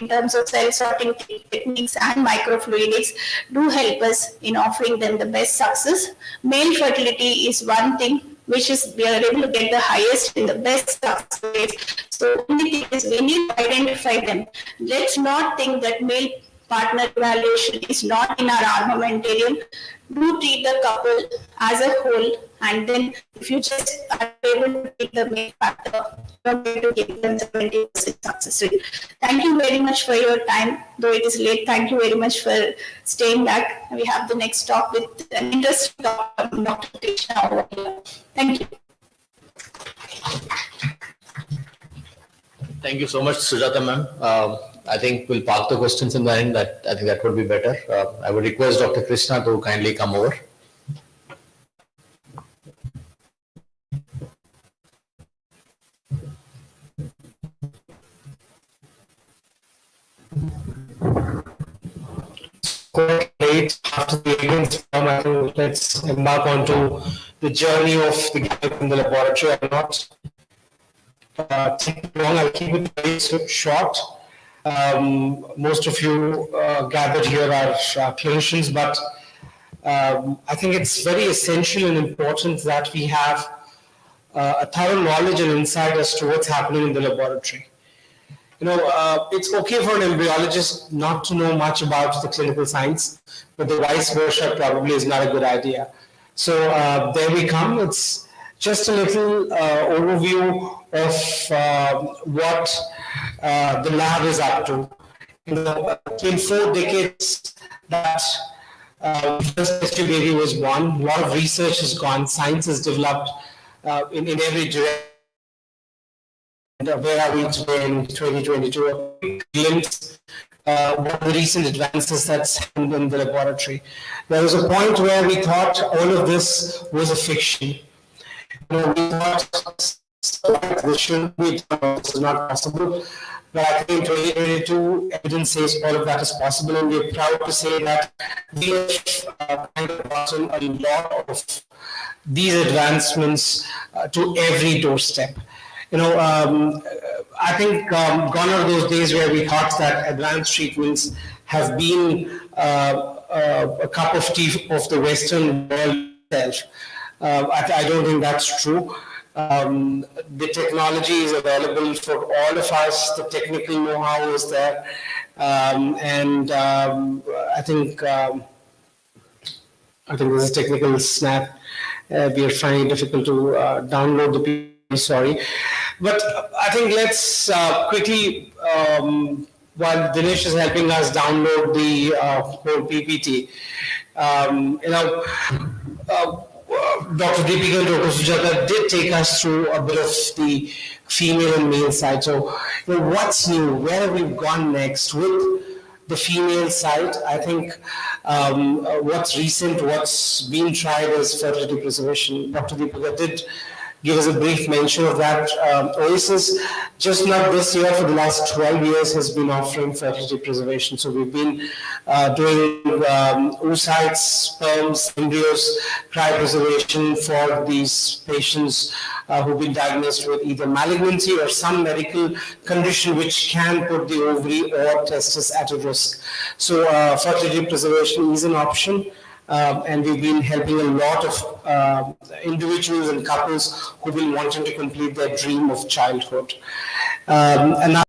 in terms of cell sorting techniques and microfluidics do help us in offering them the best success. Male fertility is one thing which is we are able to get the highest and the best success rates. So only thing is we need to identify them. Let's not think that male partner evaluation is not in our armamentarium, do treat the couple as a whole, and then if you just are able to take the main factor, you're going to get them 70% success rate. Thank you very much for your time, though it is late. Thank you very much for staying back. We have the next talk with an interesting talk from Dr. Krishna over here. Thank you. Thank you so much, Sujatha ma'am. I think we'll park the questions in the end. I think that would be better. I would request Dr. Krishna to kindly come over. Quite late after the events, let's embark onto the journey of the gap in the laboratory. I'm not take long. I'll keep it very short. Most of you gathered here are clinicians, but I think it's very essential and important that we have a thorough knowledge and insight as to what's happening in the laboratory. It's okay for an embryologist not to know much about the clinical science, but the vice versa probably is not a good idea. So there we come. It's just a little overview of what the lab is up to. In 4 decades that first test baby was born, a lot of research has gone, science has developed in every direction. Where are we today in 2022? A quick glimpse what are the recent advances that's happened in the laboratory. There was a point where we thought all of this was a fiction. We thought this shouldn't be done, this is not possible. But I think in 2022, evidence says all of that is possible, and we're proud to say that we have kind of gotten a lot of these advancements to every doorstep. I think gone are those days where we thought that advanced treatments have been a cup of tea of the Western world itself. I don't think that's true. The technology is available for all of us. The technical know-how is there, and I think there's a technical snap. We are finding it difficult to download the PDF. Sorry, but I think let's quickly, while Dinesh is helping us download the whole PPT, Dr. Deepika and Dr. Sujatha did take us through a bit of the female and male side. So, what's new? Where have we gone next with the female side? I think what's recent, what's been tried is fertility preservation. Dr. Deepika did give us a brief mention of that. Oasis, just not this year, for the last 12 years, has been offering fertility preservation. So we've been doing oocytes, sperms, embryos, cryopreservation for these patients who've been diagnosed with either malignancy or some medical condition which can put the ovary or testis at a risk. So fertility preservation is an option. And we've been helping a lot of individuals and couples who've been wanting to complete their dream of childhood. And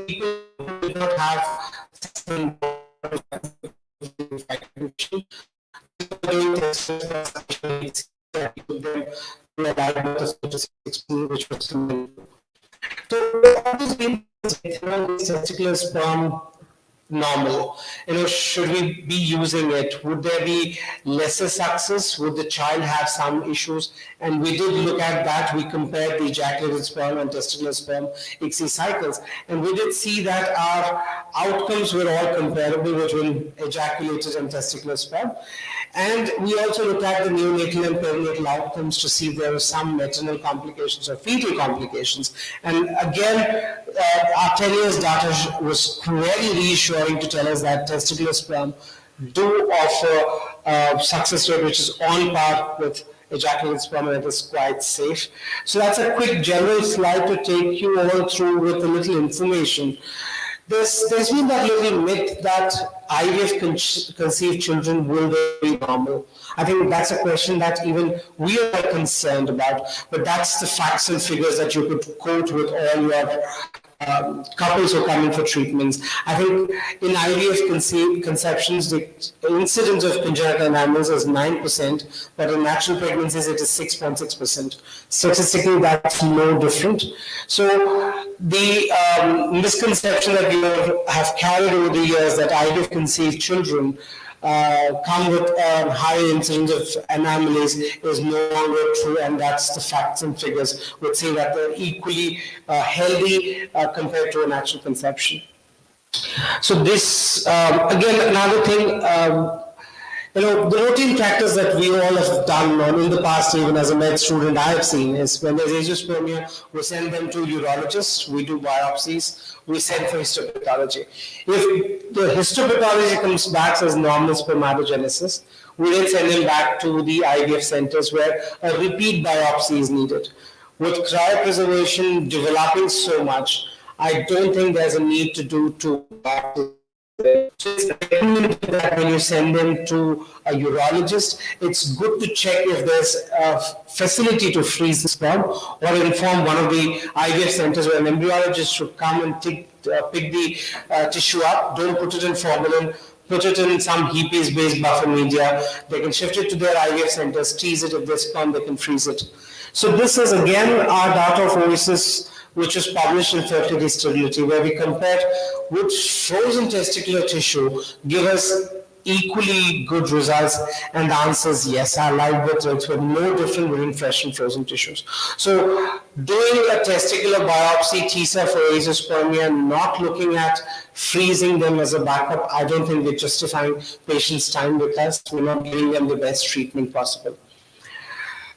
people who did not have which was so all these testicular sperm normal? Should we be using it? Would there be lesser success? Would the child have some issues? And we did look at that. We compared the ejaculated sperm and testicular sperm ICSI cycles, and we did see that our outcomes were all comparable between ejaculated and testicular sperm. And we also looked at the neonatal and perinatal outcomes to see if there were some maternal complications or fetal complications. And again, our 10 years data was very reassuring to tell us that testicular sperm do offer a success rate which is on par with ejaculated sperm, and it is quite safe. So that's a quick general slide to take you all through with a little information. There's been that little myth that IVF conceived children will be normal. I think that's a question that even we are concerned about, but that's the facts and figures that you could quote with all your couples who come in for treatments. I think in IVF conceptions, the incidence of congenital anomalies is 9%, but in natural pregnancies, it is 6.6%. Statistically, that's no different. So the misconception that we have carried over the years that IVF conceived children come with high incidence of anomalies is no longer true, and that's the facts and figures would say that they're equally healthy compared to a natural conception. So this, again, another thing, the routine practice that we all have done in the past, even as a med student, I have seen is when there's agiospermia, we send them to urologists, we do biopsies, we send for histopathology. If the histopathology comes back as normal spermatogenesis, we then send them back to the IVF centers where a repeat biopsy is needed. With cryopreservation developing so much, I don't think there's a need to do two biopsies. That when you send them to a urologist, it's good to check if there's a facility to freeze the sperm, or inform one of the IVF centers where an embryologist should come and pick the tissue up. Don't put it in formalin, put it in some HEPase-based buffer media. They can shift it to their IVF centers, tease it. If there's sperm, they can freeze it. So this is again our data of Oasis, which was published in Fertility Sterility, where we compared would frozen testicular tissue give us equally good results, and the answer is yes. Our live birth rates were no different between fresh and frozen tissues. So doing a testicular biopsy TISA for azoospermia, not looking at freezing them as a backup, I don't think we're justifying patients' time with us. We're not giving them the best treatment possible.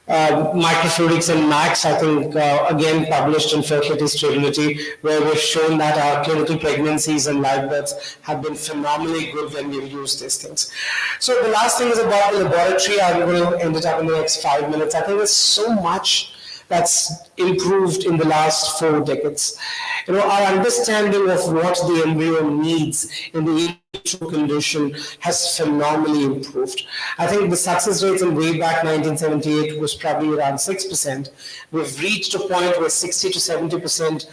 Microfluidics and MAX, I think, again, published in Fertility Sterility, where we've shown that our clinical pregnancies and live births have been phenomenally good when we've used these things. So the last thing is about the laboratory. I'm going to end it up in the next 5 minutes. I think there's so much that's improved in the last 4 decades. Our understanding of what the embryo needs in the in vitro condition has phenomenally improved. I think the success rates in way back 1978 was probably around 6%. We've reached a point where 60 to 70%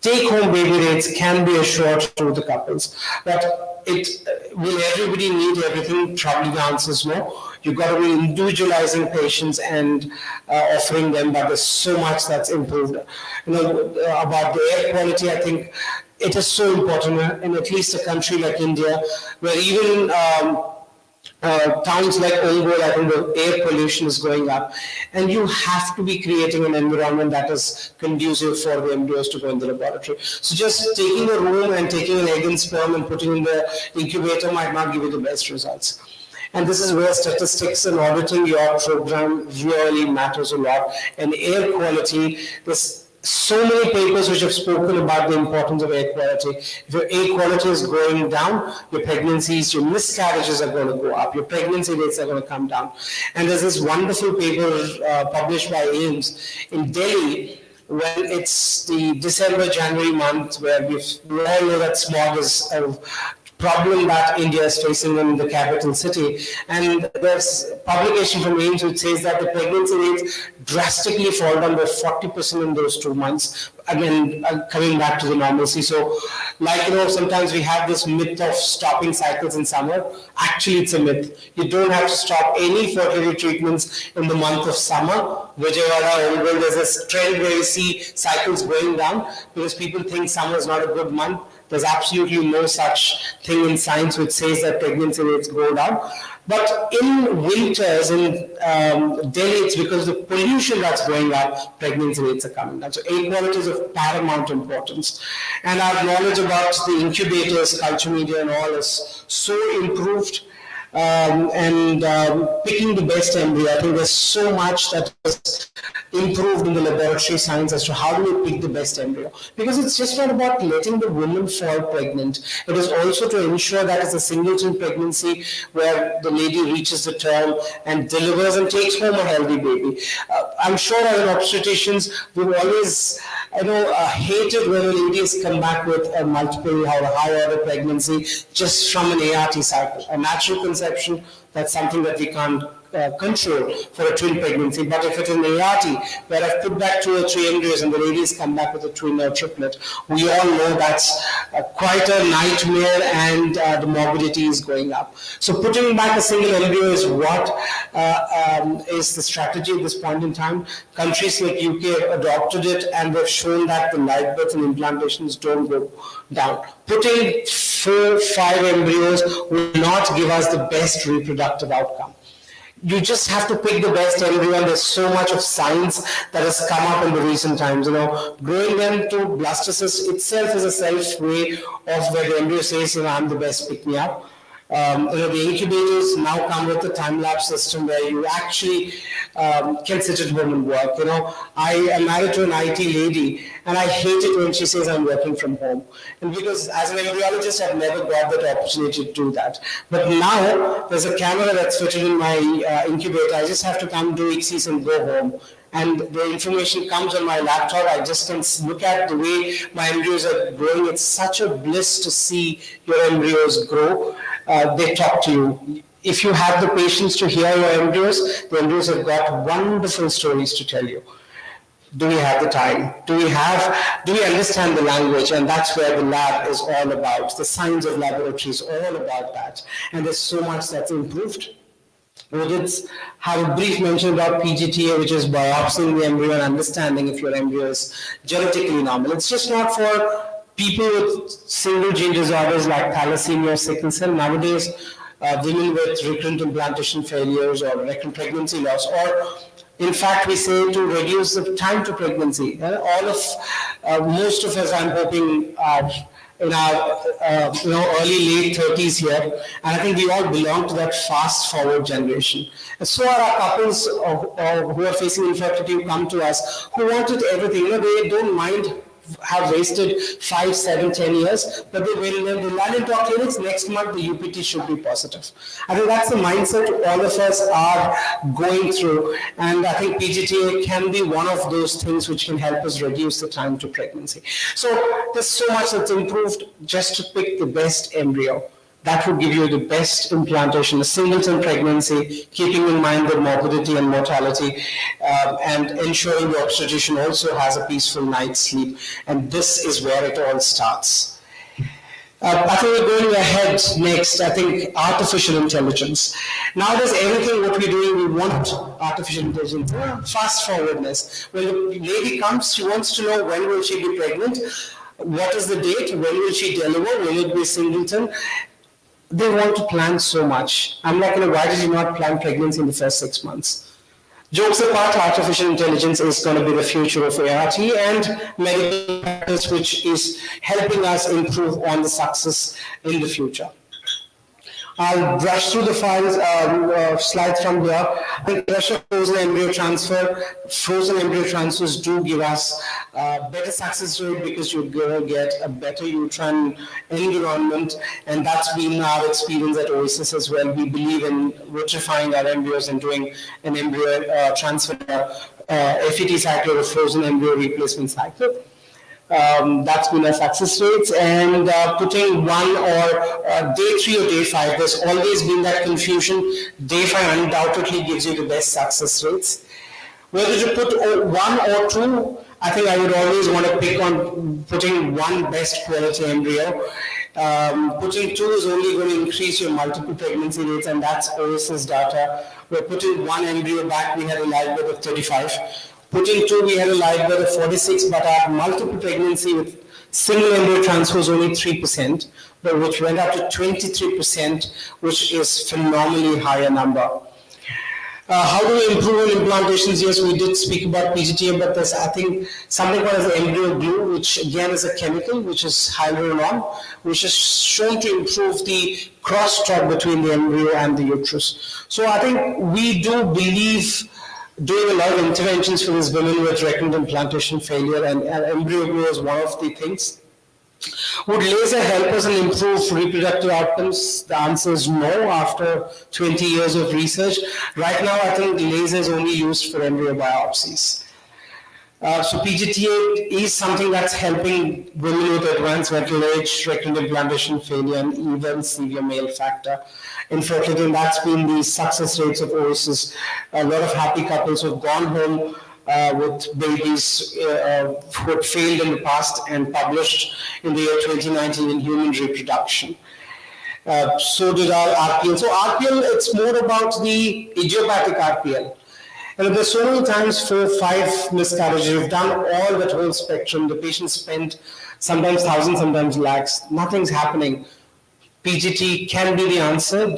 take-home baby rates can be assured to the couples. But will everybody need everything? Probably the answer is no. You've got to be individualizing patients and offering them, but there's so much that's improved. About the air quality, I think it is so important in at least a country like India, where even towns like Ongole, I think the air pollution is going up, and you have to be creating an environment that is conducive for the embryos to go in the laboratory. So just taking a room and taking an egg and sperm and putting in the incubator might not give you the best results. And this is where statistics and auditing your program really matters a lot. And air quality, there's so many papers which have spoken about the importance of air quality. If your air quality is going down, your pregnancies, your miscarriages are going to go up. Your pregnancy rates are going to come down. And there's this wonderful paper published by AIMS in Delhi, when it's the December-January month, where we all know that smog is a problem that India is facing in the capital city. And there's publication from AIMS which says that the pregnancy rates drastically fall down by 40% in those 2 months again, coming back to the normalcy. So, like, sometimes we have this myth of stopping cycles in summer. Actually, it's a myth. You don't have to stop any fertility treatments in the month of summer. Vijayawada, Ongole, there's this trend where you see cycles going down because people think summer is not a good month. There's absolutely no such thing in science which says that pregnancy rates go down. But in winters in Delhi, it's because of the pollution that's going up, pregnancy rates are coming down. So air quality is of paramount importance. And our knowledge about the incubators, culture media and all is so improved. Picking the best embryo, I think there's so much that is improved in the laboratory science as to how do we pick the best embryo. Because it's just not about letting the woman fall pregnant. It is also to ensure that it's a singleton pregnancy where the lady reaches the term and delivers and takes home a healthy baby. I'm sure as obstetricians, we've always hated when a lady has come back with a multiple or high order pregnancy just from an ART cycle. A natural conception, that's something that we can't control for a twin pregnancy. But if it's an ART, where I've put back 2 or 3 embryos and the ladies come back with a twin or triplet, we all know that's quite a nightmare and the morbidity is going up. So putting back a single embryo is what is the strategy at this point in time. Countries like UK adopted it and they've shown that the live births and implantations don't go down. Putting 4, 5 embryos will not give us the best reproductive outcome. You just have to pick the best embryo, and there's so much of science that has come up in the recent times. Growing them to blastocysts itself is a self way of where the embryo says, I'm the best, pick me up. The incubators now come with a time-lapse system where you actually can sit at home and work. I am married to an IT lady, and I hate it when she says I'm working from home. And because as an embryologist, I've never got that opportunity to do that. But now there's a camera that's fitted in my incubator. I just have to come do ICSIs and go home. And the information comes on my laptop. I just can look at the way my embryos are growing. It's such a bliss to see your embryos grow. They talk to you. If you have the patience to hear your embryos, the embryos have got wonderful stories to tell you. Do we have the time? Do we understand the language? And that's where the lab is all about. The science of laboratory is all about that. And there's so much that's improved. We did have a brief mention about PGTA, which is biopsying the embryo and understanding if your embryo is genetically normal. It's just not for people with single gene disorders like thalassemia or sickle cell. Nowadays, women with recurrent implantation failures or recurrent pregnancy loss, or in fact, we say to reduce the time to pregnancy. Most of us, I'm hoping, in our early late 30s here, and I think we all belong to that fast forward generation. And so are our couples who are facing infertility who come to us who wanted everything. They don't mind have wasted 5, 7, 10 years, but they land into our clinics next month. The UPT should be positive. I think that's the mindset all of us are going through, and I think PGTA can be one of those things which can help us reduce the time to pregnancy. So there's so much that's improved just to pick the best embryo. That would give you the best implantation, a singleton pregnancy, keeping in mind the morbidity and mortality, and ensuring the obstetrician also has a peaceful night's sleep. And this is where it all starts. I think we're going ahead next, I think artificial intelligence. Nowadays, everything what we're doing, we want artificial intelligence, fast forwardness. When the lady comes, she wants to know when will she be pregnant, what is the date, when will she deliver, will it be singleton? They want to plan so much. I'm like, why did you not plan pregnancy in the first 6 months? Jokes apart, artificial intelligence is going to be the future of ART and medical practice, which is helping us improve on the success in the future. I'll brush through the files, slides from here. I think pressure frozen embryo transfer. Frozen embryo transfers do give us better success rate because you're going to get a better uterine environment, and that's been our experience at Oasis as well. We believe in vitrifying our embryos and doing an embryo transfer, FET cycle or a frozen embryo replacement cycle. That's been our success rates, and putting one or day 3 or day 5, there's always been that confusion. Day 5 undoubtedly gives you the best success rates. Whether to put 1 or 2, I think I would always want to pick on putting one best quality embryo. Putting two is only going to increase your multiple pregnancy rates, and that's Oasis data. We're putting one embryo back, we had a live birth of 35. Putting two, we had a live birth of 46, but our multiple pregnancy with single embryo transfer was only 3%, but which went up to 23%, which is phenomenally higher number. How do we improve on implantations? Yes, we did speak about PGTA, but there's, I think, something called as embryo glue, which again is a chemical, which is hyaluron, which is shown to improve the cross-talk between the embryo and the uterus. So I think we do believe doing a lot of interventions for these women with recurrent implantation failure, and embryo glue is one of the things. Would laser help us and improve reproductive outcomes? The answer is no after 20 years of research. Right now, I think laser is only used for embryo biopsies. So PGTA is something that's helping women with advanced mental age, recurrent implantation failure, and even severe male factor infertility. And that's been the success rates of Oasis. A lot of happy couples who have gone home with babies who had failed in the past and published in the year 2019 in Human Reproduction. So did our RPL. So RPL, it's more about the idiopathic RPL. And there's so many times 4 or 5 miscarriages. We've done all that whole spectrum. The patient spent sometimes thousands, sometimes lakhs. Nothing's happening. PGT can be the answer.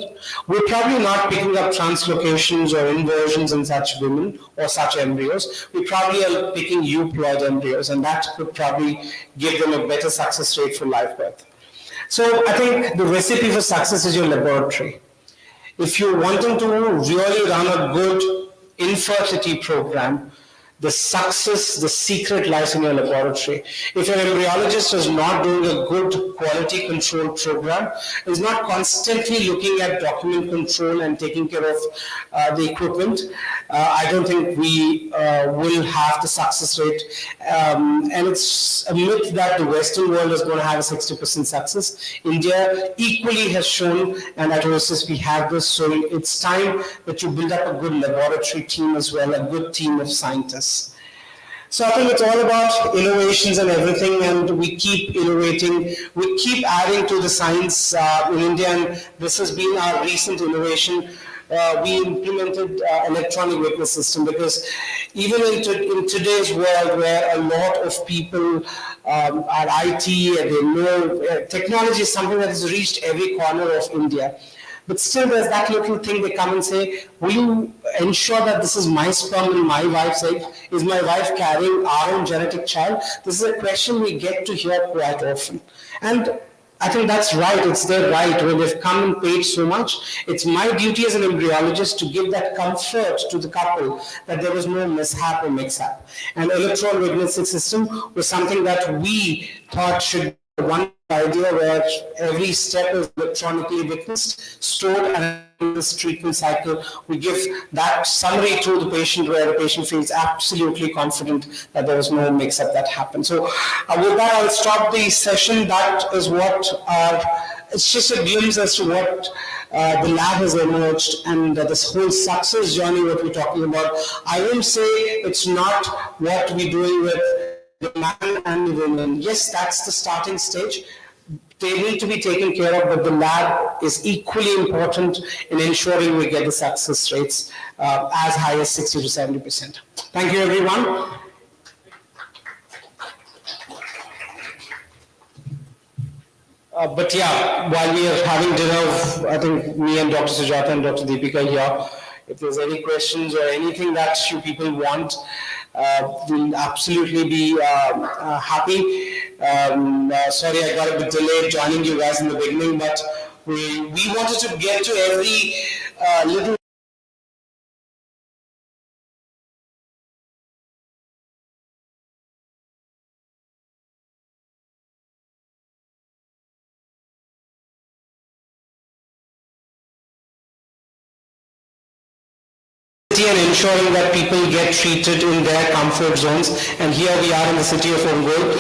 We're probably not picking up translocations or inversions in such women or such embryos. We probably are picking euploid embryos, and that could probably give them a better success rate for live birth. So I think the recipe for success is your laboratory. If you're wanting to really run a good infertility program, the success, the secret lies in your laboratory. If your embryologist is not doing a good quality control program, is not constantly looking at document control and taking care of the equipment, I don't think we will have the success rate. And it's a myth that the Western world is going to have a 60% success. India equally has shown, and at Oasis we have this, so it's time that you build up a good laboratory team as well, a good team of scientists. So I think it's all about innovations and everything, and we keep innovating, we keep adding to the science in India, and this has been our recent innovation. We implemented electronic witness system, because even in today's world where a lot of people are IT and they know technology is something that has reached every corner of India. But still there's that little thing they come and say, will you ensure that this is my sperm and my wife's egg? Is my wife carrying our own genetic child? This is a question we get to hear quite often. And I think that's right, it's their right. When they've come and paid so much, it's my duty as an embryologist to give that comfort to the couple that there was no mishap or mix-up. And electron witnessing system was something that we thought should be one idea where every step is electronically witnessed, stored, and in this treatment cycle, we give that summary to the patient where the patient feels absolutely confident that there was no mix-up that happened. So with that, I'll stop the session. That is what it's just a glimpse as to what the lab has emerged, and this whole success journey what we're talking about. I won't say it's not what we're doing with the man and the woman. Yes, that's the starting stage. They need to be taken care of, but the lab is equally important in ensuring we get the success rates as high as 60 to 70%. Thank you, everyone. But yeah, while we are having dinner, I think me and Dr. Sujatha and Dr. Deepika here, if there's any questions or anything that you people want, we'll absolutely be happy. Sorry, I got a bit delayed joining you guys in the beginning, but we wanted to get to every little and ensuring that people get treated in their comfort zones. And here we are in the city of Ongole,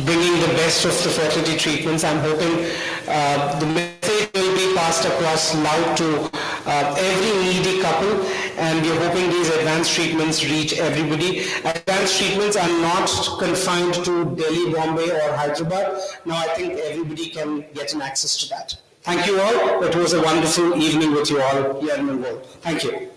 bringing the best of the fertility treatments. I'm hoping the message will be passed across loud to every needy couple. and we are hoping these advanced treatments reach everybody. Advanced treatments are not confined to Delhi, Bombay or Hyderabad. Now I think everybody can get an access to that. Thank you all. It was a wonderful evening with you all here in Ongole. Thank you.